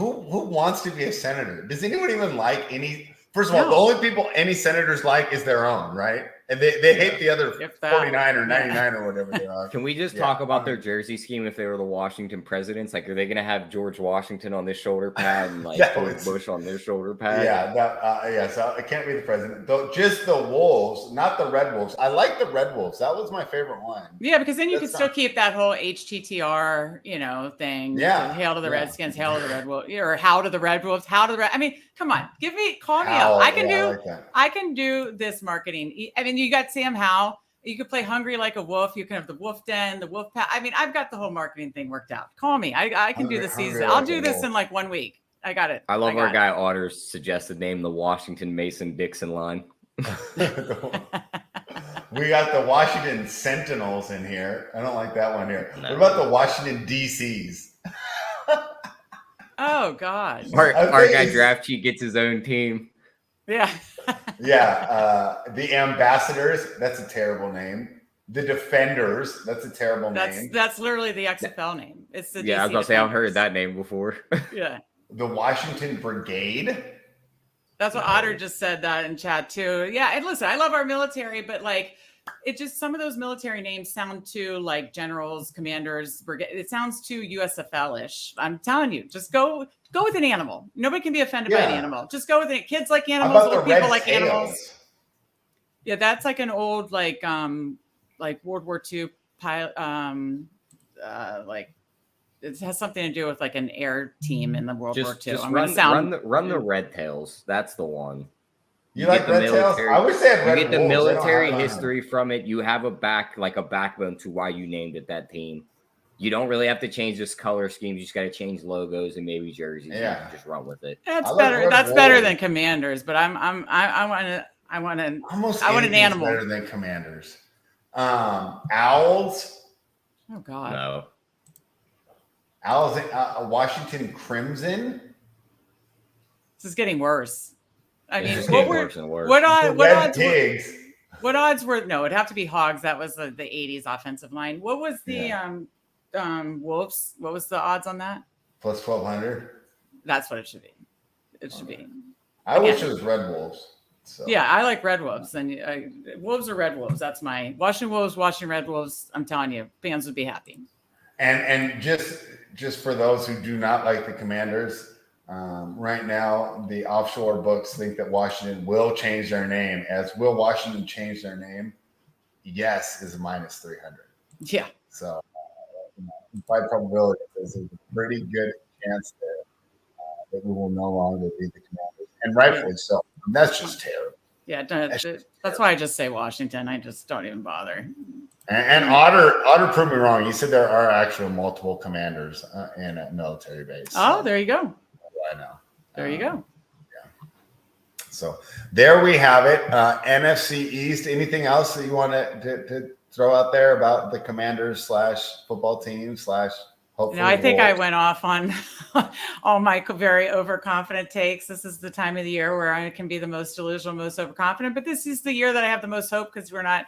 wants to be a senator? Does anyone even like any? First of all, the only people any senators like is their own, right? And they hate the other 49 or 99 or whatever they are. Can we just talk about their jersey scheme if they were the Washington Presidents? Like, are they going to have George Washington on this shoulder pad and like Bush on their shoulder pad? Yeah, so it can't be the president. Just the Wolves, not the Red Wolves. I like the Red Wolves. That was my favorite one. Yeah, because then you can still keep that whole HTTR, thing. Yeah. Hail to the Redskins, hail to the Red Wolves, or how to the Red Wolves, how to the Red. I mean, come on, call me out. I can do this marketing. I mean, you got Sam Howell. You could play hungry like a wolf. You can have the wolf den, the wolf pack. I mean, I've got the whole marketing thing worked out. Call me. I can do the season. I'll do this in like 1 week. I got it. I love our guy Otter's suggested name, the Washington Mason-Dixon line. We got the Washington Sentinels in here. I don't like that one here. No. What about the Washington DCs? Oh, God. Our guy Draft Cheat gets his own team. Yeah. Yeah. The Ambassadors. That's a terrible name. The Defenders. That's a terrible name. That's literally the XFL name. It's the I was going to say, I've heard that name before. Yeah. The Washington Brigade. That's what Otter just said that in chat too. Yeah. And listen, I love our military, but like, it just, some of those military names sound too like generals, commanders, brigade. It sounds too USFL-ish. I'm telling you, just go with an animal. Nobody can be offended by an animal. Just go with it. Kids like animals, old people like animals. Yeah, that's like an old like World War II pilot. Like it has something to do with like an air team in the World War II. Just run the Red Tails. That's the one. You like Red Tails? I wish they had Red Wolves. You get the military history from it. You have a backbone to why you named it that team. You don't really have to change this color scheme. You just got to change logos and maybe jerseys. Yeah, you just run with it. That's better. That's better than Commanders. But I want an animal. Better than Commanders. Owls. Oh God. No. Owls. Washington Crimson. This is getting worse. I mean, what odds were? No, it'd have to be Hogs. That was the 80s offensive line. What was the Wolves? What was the odds on that? Plus 1,200. That's what it should be. It should be. I wish it was Red Wolves. So. Yeah, I like Red Wolves, and Wolves are Red Wolves. That's my Washington Wolves, Washington Red Wolves. I'm telling you, fans would be happy. And just for those who do not like the Commanders. Right now, the offshore books think that Washington will change their name. As will Washington change their name? Yes, is minus 300. Yeah. So, by probability, there's a pretty good chance that we will no longer be the Commanders, and rightfully so. And that's just terrible. Yeah, that's why I just say Washington. I just don't even bother. And Otter proved me wrong. He said there are actually multiple Commanders in a military base. Oh, there you go. I know. There you go. Yeah. So there we have it. NFC East. Anything else that you want to throw out there about the Commanders / football team / hopefully? I think I went off on all my very overconfident takes. This is the time of the year where I can be the most delusional, most overconfident. But this is the year that I have the most hope because we're a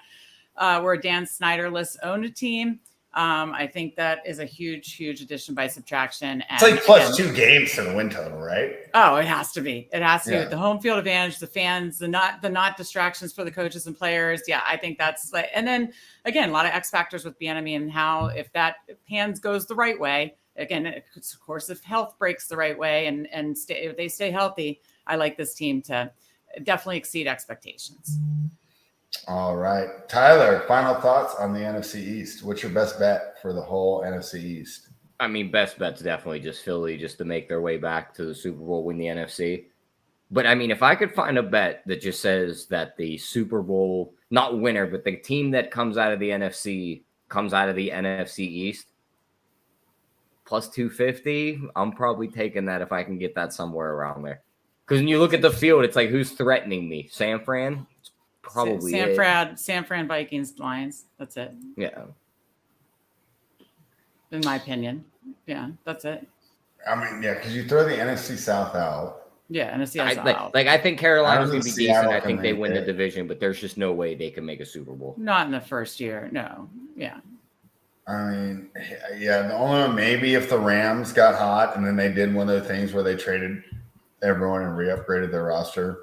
Dan Snyderless owned team. I think that is a huge addition by subtraction. It's like plus 2 games to the win total, right? Oh, it has to be. It has to be with the home field advantage, the fans, the not distractions for the coaches and players. Yeah, I think that's like, and then again, a lot of X factors with Bieniemy and how if hands goes the right way. Again, of course, if health breaks the right way and if they stay healthy, I like this team to definitely exceed expectations. All right. Tyler, final thoughts on the NFC East. What's your best bet for the whole NFC East? I mean, best bet's definitely just Philly just to make their way back to the Super Bowl, win the NFC. But I mean, if I could find a bet that just says that the Super Bowl, not winner, but the team that comes out of the NFC East, plus 250, I'm probably taking that if I can get that somewhere around there. Because when you look at the field, it's like, who's threatening me? San Fran? Probably San Fran Vikings Lions. That's it. Yeah. In my opinion. Yeah, that's it. I mean, yeah, because you throw the NFC South out. Yeah, NFC South out. Like I think Carolina's going to be decent. I think they win the division, but there's just no way they can make a Super Bowl. Not in the first year. No. Yeah. I mean, yeah, the only one maybe if the Rams got hot and then they did one of the things where they traded everyone and re-upgraded their roster.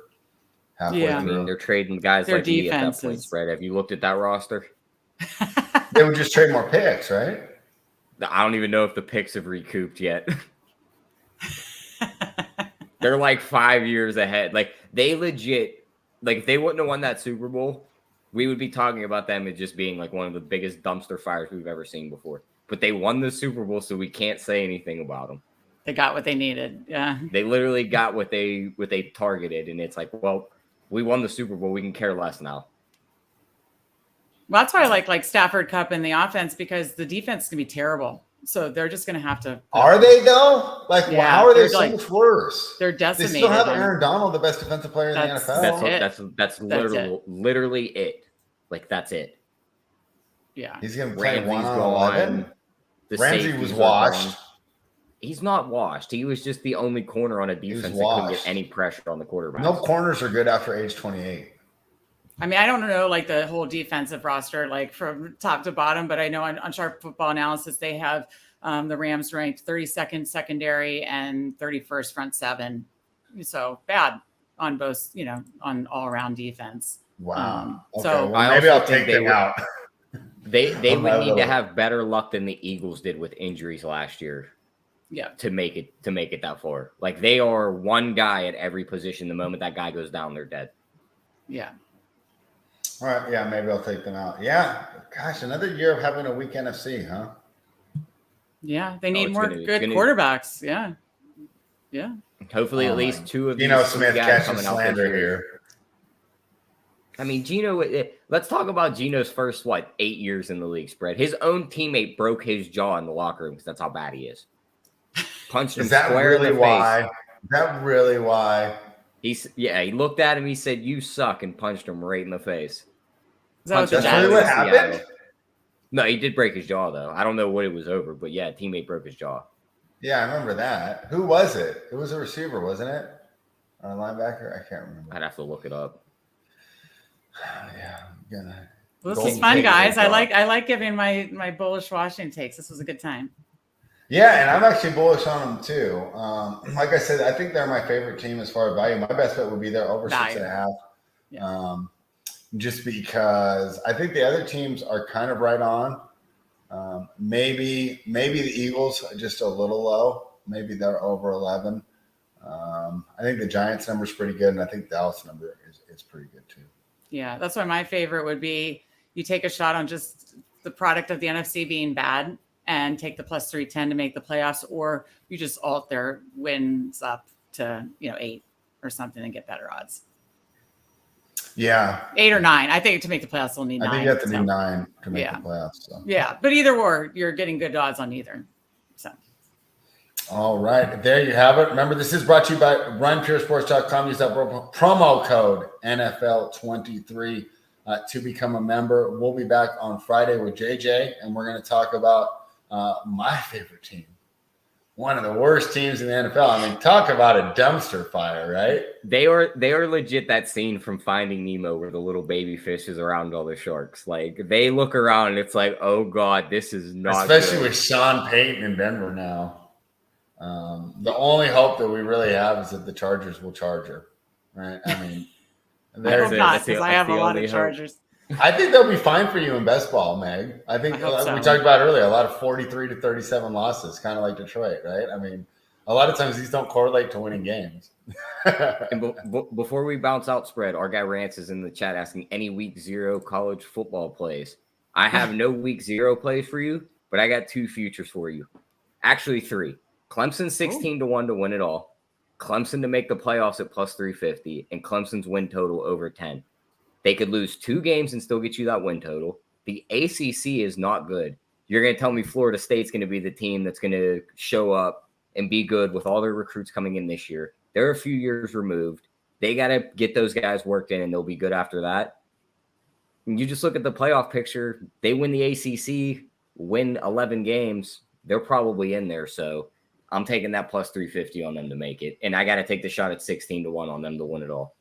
Yeah, I mean, they're trading guys like me at that point spread. Have you looked at that roster? They would just trade more picks, right? I don't even know if the picks have recouped yet. They're like 5 years ahead. Like they legit, like if they wouldn't have won that Super Bowl, we would be talking about them as just being like one of the biggest dumpster fires we've ever seen before. But they won the Super Bowl, so we can't say anything about them. They got what they needed. Yeah. They literally got what they targeted, and it's like, well, we won the Super Bowl. We can care less now. Well, that's why I like Stafford Cup in the offense because the defense can be terrible. So they're just going to have to. Are they though? Like, Yeah, how are they they're so like- much worse? They're They decimated. still have Aaron Donald, the best defensive player in the That's- NFL. That's literally it. Like, that's it. Yeah. He's going to play Ramsey's 1 on gone. 11. The Ramsey safeties was are washed. gone. He's not washed. He was just the only corner on a defense that couldn't washed. get any pressure on the quarterback. No corners are good after age 28. I mean, I don't know like the whole defensive roster, like from top to bottom, but I know on Sharp Football Analysis, they have the Rams ranked 32nd secondary and 31st front seven. So bad on both, on all around defense. Wow. Okay, So well, maybe also I'll think take them out. They On would my need to little- have better luck than the Eagles did with injuries last year. Yeah. To make it that far. Like, they are one guy at every position. The moment that guy goes down, they're dead. Yeah. All right. Yeah, maybe I'll take them out. Yeah. Gosh, another year of having a weak NFC, huh? Yeah. They need it's more gonna- good it's gonna- quarterbacks. Yeah. Yeah. Hopefully, at Oh, least my- two of these Geno two Smith guys catching coming out this slander year. here. I mean, Geno, let's talk about Geno's first, 8 years in the league spread. His own teammate broke his jaw in the locker room because that's how bad he is. Punched him Is that square in really the why? face. Is that really why? He looked at him, he said, "You suck," and punched him right in the face. Is that what the Punched him That's all really the what way to happened? Seattle. No, he did break his jaw, though. I don't know what it was over, but yeah, a teammate broke his jaw. Yeah, I remember that. Who was it? It was a receiver, wasn't it? Or a linebacker? I can't remember. I'd have to look it up. Yeah, I'm gonna. Well, this Golden is fun, Tate guys. was I like giving my bullish Washington takes. This was a good time. Yeah, and I'm actually bullish on them too. Like I said, I think they're my favorite team as far as value. My best bet would be they're over Value. 6.5. Yeah. Just because I think the other teams are kind of right on. Maybe the Eagles are just a little low. Maybe they're over 11. I think the Giants number is pretty good, and I think Dallas number is pretty good too. Yeah, that's why my favorite would be you take a shot on just the product of the NFC being bad and take the plus 310 to make the playoffs, or you just alt their wins up to 8 or something and get better odds. Yeah, 8 or 9. I think to make the playoffs, they'll need 9. I think you have to do so. 9 to make Yeah. the playoffs. So. Yeah, but either or, you're getting good odds on either. So All right, there you have it. Remember, this is brought to you by RunPureSports.com. Use that promo code NFL23 to become a member. We'll be back on Friday with JJ, and we're going to talk about my favorite team, one of the worst teams in the NFL. I mean, talk about a dumpster fire, right? They are legit that scene from Finding Nemo where the little baby fish is around all the sharks. Like, they look around and it's like, oh God, this is not Especially good. with Sean Payton in Denver now. The only hope that we really have is that the Chargers will charge her, right? I mean, I hope it. not, That's because the- I have that's a the lot only of hope. Chargers. I think they'll be fine for you in best ball, Meg. I think I hope so. we talked about earlier, a lot of 43 to 37 losses, kind of like Detroit, right? I mean, a lot of times these don't correlate to winning games. And before we bounce out spread, our guy Rance is in the chat asking any week 0 college football plays. I have no week 0 plays for you, but I got 2 futures for you. Actually 3. Clemson 16 to 1 to win it all. Clemson to make the playoffs at plus 350, and Clemson's win total over 10. They could lose 2 games and still get you that win total. The ACC is not good. You're going to tell me Florida State's going to be the team that's going to show up and be good with all their recruits coming in this year. They're a few years removed. They got to get those guys worked in, and they'll be good after that. And you just look at the playoff picture. They win the ACC, win 11 games. They're probably in there. So I'm taking that plus 350 on them to make it. And I got to take the shot at 16 to 1 on them to win it all.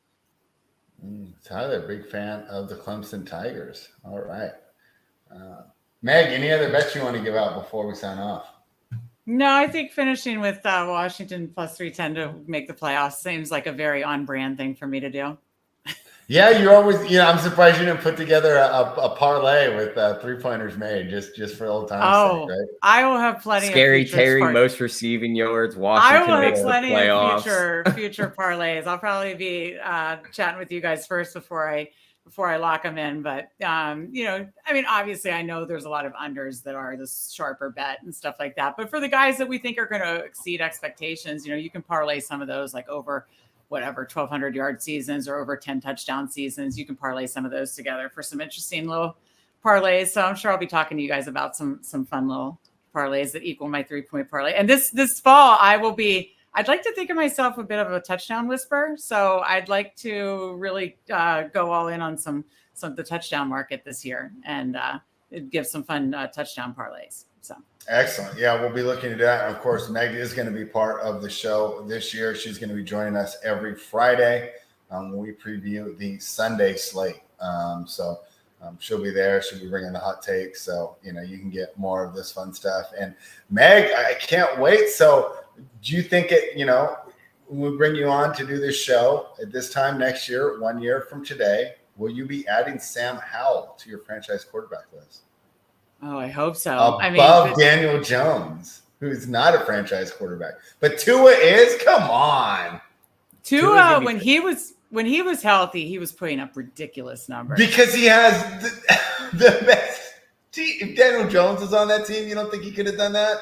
Tyler, big fan of the Clemson Tigers. All right. Meg, any other bets you want to give out before we sign off? No, I think finishing with Washington plus 310 to make the playoffs seems like a very on-brand thing for me to do. Yeah, you're always, I'm surprised you didn't put together a parlay with 3-pointers made just for old time's sake, right? I will have plenty Scary of Terry, futures most receiving yards. I Washington will have makes the plenty of playoffs. future parlays. I'll probably be chatting with you guys first before I lock them in. But I mean, obviously, I know there's a lot of unders that are the sharper bet and stuff like that. But for the guys that we think are going to exceed expectations, you can parlay some of those like over whatever 1,200 yard seasons or over 10 touchdown seasons. You can parlay some of those together for some interesting little parlays. So I'm sure I'll be talking to you guys about some fun little parlays that equal my 3-point parlay. And this fall, I'd like to think of myself a bit of a touchdown whisperer. So I'd like to really go all in on some of the touchdown market this year and give some fun touchdown parlays. So excellent. Yeah, we'll be looking to do that. And of course, Meg is going to be part of the show this year. She's going to be joining us every Friday when we preview the Sunday slate. She'll be there. She'll be bringing the hot takes. So, you can get more of this fun stuff. And Meg, I can't wait. So do you think when we bring you on to do this show at this time next year, 1 year from today, will you be adding Sam Howell to your franchise quarterback list? Oh, I hope so. Above Daniel Jones, who's not a franchise quarterback. But Tua is? Come on. Tua when he was healthy, he was putting up ridiculous numbers. Because he has the best team. If Daniel Jones was on that team, you don't think he could have done that?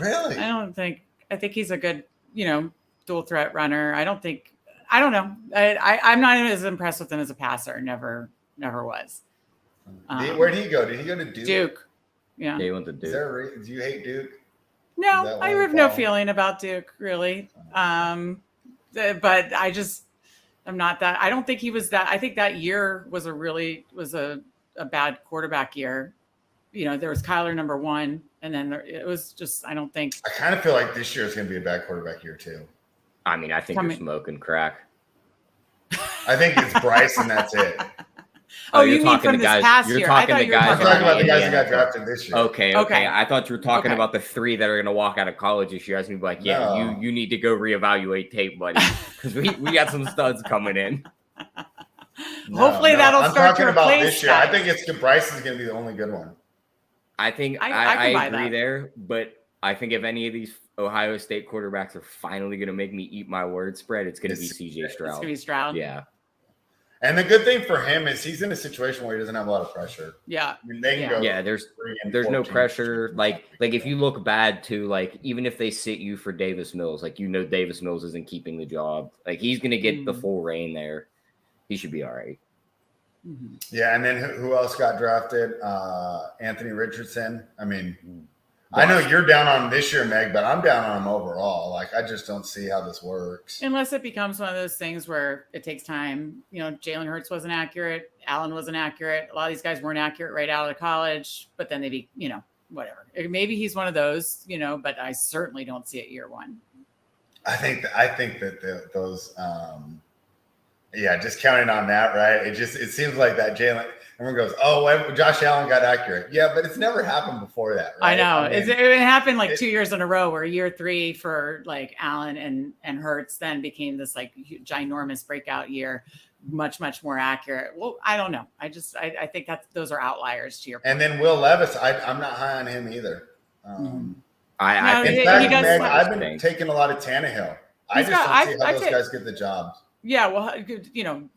Really? I think he's a good, dual threat runner. I don't know. I'm not as impressed with him as a passer. Never was. Where did he go? Did he go to Duke? Duke. Yeah. He went to Duke. Do you hate Duke? No, I have no feeling about Duke, really. But I'm not that. I don't think he was that. I think that year was a bad quarterback year. There was Kyler number 1, and then it was just, I don't think. I kind of feel like this year is going to be a bad quarterback year too. I mean, I think you're smoking crack. I think it's Bryce and that's it. Oh, you mean from this past year? I'm talking about the guys who got drafted this year. Okay. I thought you were talking about the 3 that are going to walk out of college this year. I was going to be like, no. you need to go reevaluate tape, buddy, because we got some studs coming in. Hopefully that'll start to replace about this year. guys. I think Bryce is going to be the only good one. I think I agree there, but I think if any of these Ohio State quarterbacks are finally going to make me eat my word spread, it's going to be CJ Stroud. It's going to be Stroud. Yeah. And the good thing for him is he's in a situation where he doesn't have a lot of pressure. Yeah. I mean, they can go. Yeah, there's no pressure. Like if you look bad too, like even if they sit you for Davis Mills, like Davis Mills isn't keeping the job. Like he's gonna get the full reign there. He should be all right. Mm-hmm. Yeah, and then who else got drafted? Anthony Richardson. I mean, I know you're down on him this year, Meg, but I'm down on him overall. Like, I just don't see how this works. Unless it becomes one of those things where it takes time. Jalen Hurts wasn't accurate. Allen wasn't accurate. A lot of these guys weren't accurate right out of college, but then they whatever. Maybe he's one of those, but I certainly don't see it year 1. I think that those, just counting on that, right? It seems like that Jalen. Everyone goes, oh, Josh Allen got accurate. Yeah, but it's never happened before that, right? I know. It happened 2 years in a row where year 3 for Allen and Hurts then became this ginormous breakout year, much, much more accurate. Well, I don't know. I think those are outliers to your point. And then Will Levis, I'm not high on him either. I think in fact, Meg, I've been taking a lot lot of Tannehill. I just don't see how those guys get the jobs. Yeah, well,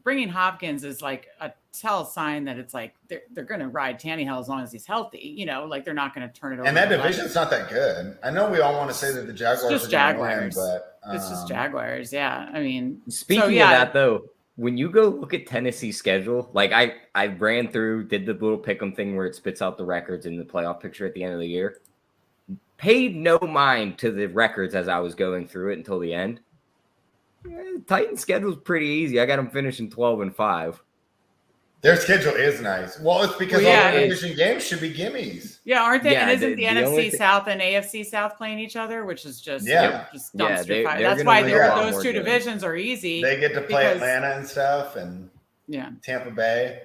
bringing Hopkins is a tell sign that it's they're going to ride Tannehill as long as he's healthy. They're not going to turn it over. And that division's not that good. I know we all want to say that the Jaguars it's just Jaguars, but it's just Jaguars. Yeah, I mean, speaking of that though, when you go look at Tennessee's schedule, I ran through, did the little pick'em thing where it spits out the records in the playoff picture at the end of the year. Paid no mind to the records as I was going through it until the end. Titans' schedule's pretty easy. I got them finishing 12-5. Their schedule is nice. Well, it's because all the division games should be gimmies. Yeah, aren't they? And isn't the NFC South and AFC South playing each other, which is just dumpster fire. That's why those two divisions are easy. They get to play Atlanta and stuff, and Tampa Bay.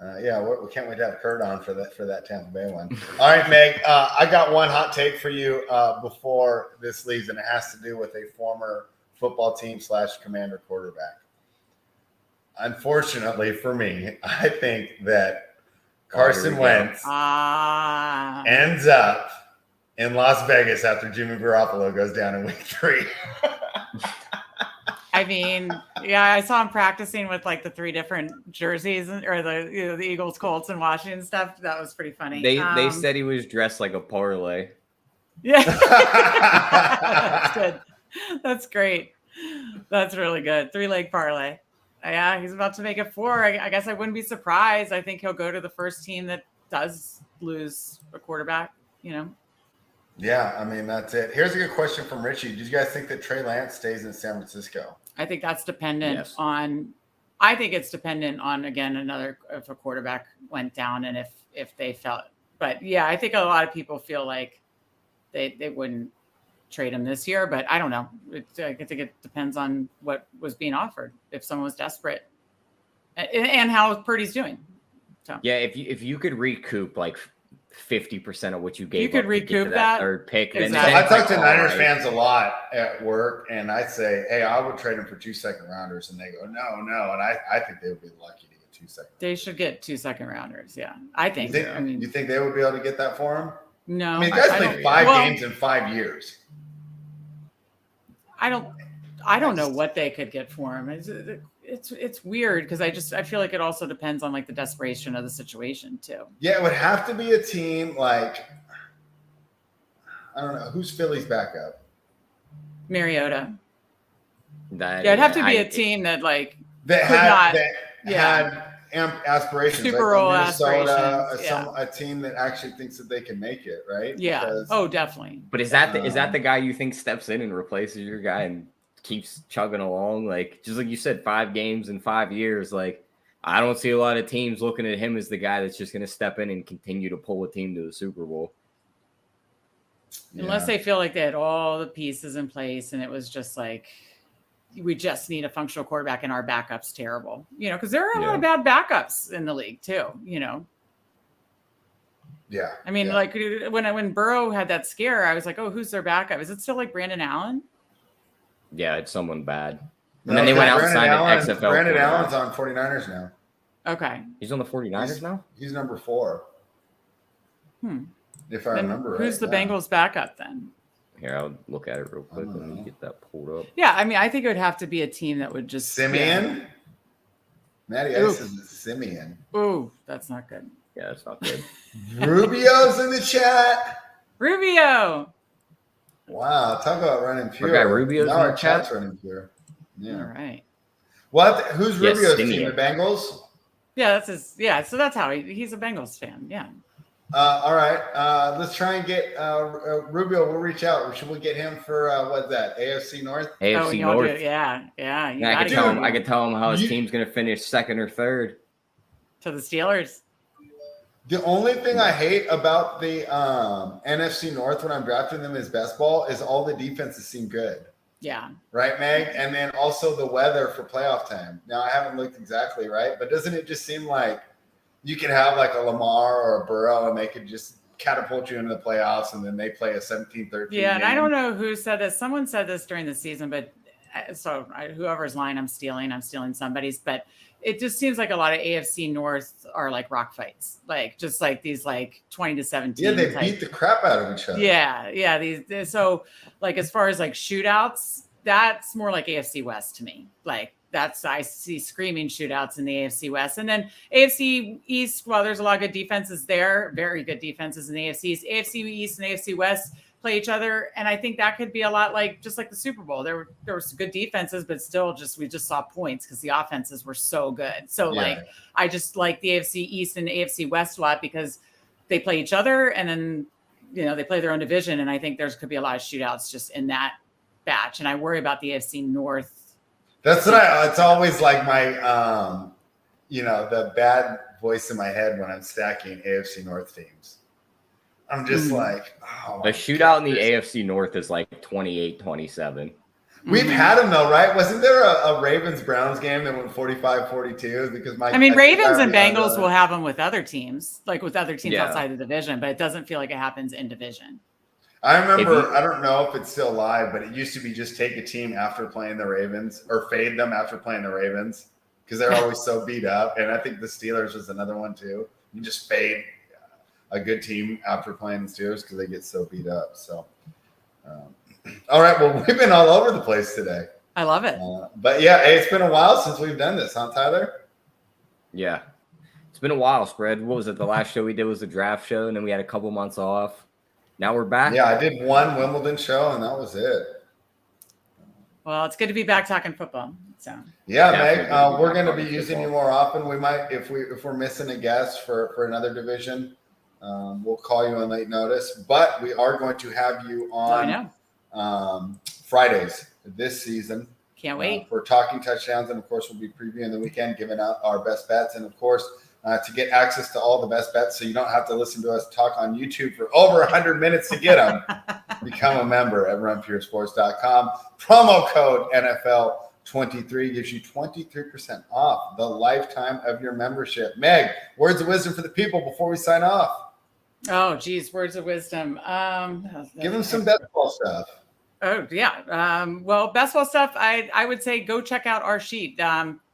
We can't wait to have Kurt on for that Tampa Bay one. All right, Meg, I got one hot take for you before this leaves, and it has to do with a former football team / Commander quarterback. Unfortunately for me, I think that Carson Wentz ends up in Las Vegas after Jimmy Garoppolo goes down in week 3. I mean, I saw him practicing with the 3 different jerseys or the Eagles, Colts, and Washington stuff. That was pretty funny. They said he was dressed like a parlay. Yeah, that's good. That's great. That's really good. 3-leg parlay. Yeah, he's about to make it 4. I guess I wouldn't be surprised. I think he'll go to the first team that does lose a quarterback, Yeah, I mean, that's it. Here's a good question from Richie. Did you guys think that Trey Lance stays in San Francisco? I think that's dependent Yes. on – I think it's dependent on, again, if a quarterback went down and if they felt – but, yeah, I think a lot of people feel like they wouldn't trade him this year, but I don't know. I think it depends on what was being offered, if someone was desperate and how Purdy's doing. So Yeah, if you could recoup like 50% of what you gave, you could up to get to recoup that third pick. exactly. Then I it's talk to all Niners right. fans a lot at work, and I say, hey, I would trade him for 2 second-rounders, and they go, no. And I think they would be lucky to get 2 second. They should get 2 second-rounders, yeah. I think. You think they would be able to get that for him? No. I mean, the guys played don't- 5 well, games in 5 years. I don't know what they could get for him. It's weird because I feel like it also depends on like the desperation of the situation too. Yeah, it would have to be a team like, I don't know, who's Philly's backup? Mariota. That, Yeah, it'd have to be a team that like That could not. had aspirations, Super like Bowl Minnesota, aspirations, a team that actually thinks that they can make it, right? Yeah. Because, Definitely. But is that the guy you think steps in and replaces your guy and keeps chugging along? Like, just like you said, 5 games in 5 years. Like, I don't see a lot of teams looking at him as the guy that's just going to step in and continue to pull a team to the Super Bowl. Unless they feel like they had all the pieces in place and it was just like, we just need a functional quarterback and our backup's terrible, because there are a lot of bad backups in the league too, Yeah. I mean, like when Burrow had that scare, I was like, oh, who's their backup? Is it still like Brandon Allen? Yeah, it's someone bad. And then they went out and signed an XFL. Brandon quarterback. Allen's on 49ers now. Okay. He's on the 49ers now? He's number 4. If I remember right. Who's the Bengals backup then? Here, I'll look at it real quick. Let me get that pulled up. Yeah, I mean, I think it would have to be a team that would just Simeon? Matty Ice is Simeon. Ooh, that's not good. Yeah, that's not good. Rubio's in the chat. Rubio. Wow, talk about running pure. Our guy Rubio's now in our the chat? chat's running pure. Yeah. All right. What? Who's Yes, Rubio's Simeon. team? The Bengals? Yeah, that's his. Yeah, so that's how he's a Bengals fan. Yeah. All right. Let's try and get Rubio. We'll reach out. Should we get him for what's that? AFC North? AFC you wanna do North. it? Yeah. You I gotta could tell him how his team's going to finish second or third. to the Steelers. The only thing I hate about the NFC North when I'm drafting them as best ball is all the defenses seem good. Yeah. Right, Meg? And then also the weather for playoff time. Now, I haven't looked exactly right, but doesn't it just seem like you could have like a Lamar or a Burrow and they could just catapult you into the playoffs and then they play a 17-13 Yeah, and game? I don't know who said this. Someone said this during the season, but whoever's line I'm stealing somebody's, but it just seems like a lot of AFC North are like rock fights, like just like these like 20-17. Yeah, they beat the crap out of each other. Yeah. These so like as far as like shootouts, that's more like AFC West to me. Like I see screaming shootouts in the AFC West. And then AFC East, while there's a lot of good defenses there, very good defenses in the AFC East, AFC East and AFC West play each other. And I think that could be a lot like just like the Super Bowl. There were some good defenses, but still we just saw points because the offenses were so good. So like I just like the AFC East and the AFC West a lot because they play each other and then they play their own division. And I think there could be a lot of shootouts just in that batch. And I worry about the AFC North. That's what it's always like my, the bad voice in my head when I'm stacking AFC North teams. I'm just like, The shootout in the AFC North is like 28-27. We've had them though, right? Wasn't there a Ravens-Browns game that went 45-42? Because Ravens and Bengals will have them with other teams, like with other teams outside the division, but it doesn't feel like it happens in division. I remember, I don't know if it's still live, but it used to be just take a team after playing the Ravens or fade them after playing the Ravens because they're always so beat up. And I think the Steelers was another one too. You just fade a good team after playing the Steelers because they get so beat up. So, all right. Well, we've been all over the place today. I love it. But yeah, hey, it's been a while since we've done this, huh, Tyler? Yeah. It's been a while, Spread. What was it? The last show we did was the draft show, and then we had a couple months off. Now we're back. Yeah, I did one Wimbledon show, and that was it. Well, it's good to be back talking football. So yeah, Meg, we're going to be using you more often. We might, if we're missing a guest for another division, We'll call you on late notice, but we are going to have you on Fridays this season. Can't wait. For Talking Touchdowns, and of course we'll be previewing the weekend, giving out our best bets, and of course to get access to all the best bets so you don't have to listen to us talk on YouTube for over 100 minutes to get them. Become a member at runpuresports.com. Promo code NFL23 gives you 23% off the lifetime of your membership. Meg, words of wisdom for the people before we sign off. Oh, geez, words of wisdom. Give them some baseball stuff. Oh, yeah. Well, basketball stuff, I would say go check out our sheet.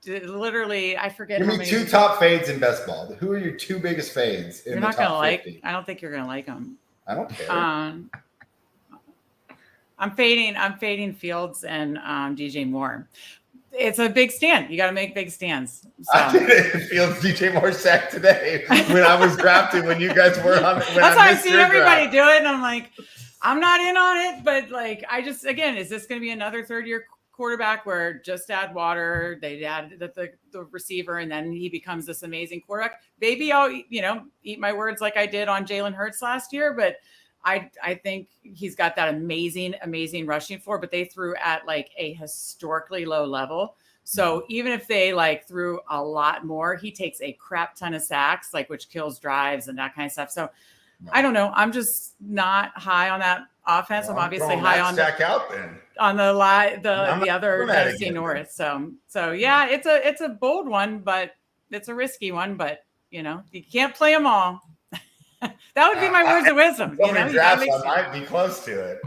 Literally, I forget. Give me 2 top fades in best ball. Who are your 2 biggest fades in the top 50? You're not going to like. I don't think you're going to like them. I don't care. I'm fading Fields and DJ Moore. It's a big stand. You got to make big stands. So. I did Fields DJ Moore sack today when I was drafting, when you guys were on. That's why I've seen everybody do it. And I'm like, I'm not in on it, but like, again, is this going to be another third-year quarterback where just add water, they add the receiver, and then he becomes this amazing quarterback? Maybe I'll, eat my words like I did on Jalen Hurts last year, but I think he's got that amazing rushing floor, but they threw at like a historically low level. So even if they like threw a lot more, he takes a crap ton of sacks, like which kills drives and that kind of stuff. So I don't know. I'm just not high on that offense. I'm obviously high on stack out then. On the other NFC North. So yeah, it's a bold one, but it's a risky one. But you can't play them all. That would be my words of wisdom. Drafts, I might be close to it.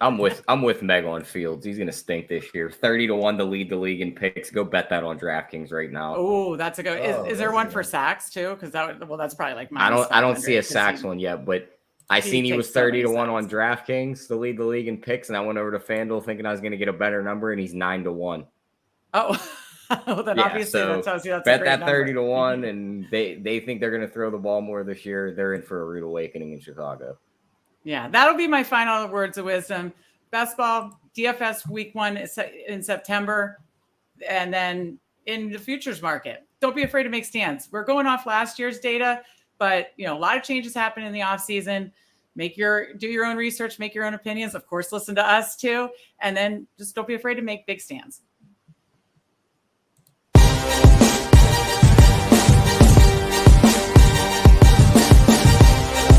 I'm with Meg on Fields. He's gonna stink this year. 30-1 to lead the league in picks. Go bet that on DraftKings right now. Oh, that's a good. Is there one for sacks too? Because that's probably like I don't see a sacks one yet, but I seen he was 30-1 on DraftKings to lead the league in picks, and I went over to FanDuel thinking I was gonna get a better number, and he's 9-1. Oh. Well, then obviously that tells you that's bet a great that 30-1, and they think they're going to throw the ball more this year. They're in for a rude awakening in Chicago. Yeah, that'll be my final words of wisdom. Best ball, DFS week 1 in September, and then in the futures market. Don't be afraid to make stands. We're going off last year's data, but a lot of changes happen in the off season. Do your own research, make your own opinions. Of course, listen to us too, and then just don't be afraid to make big stands.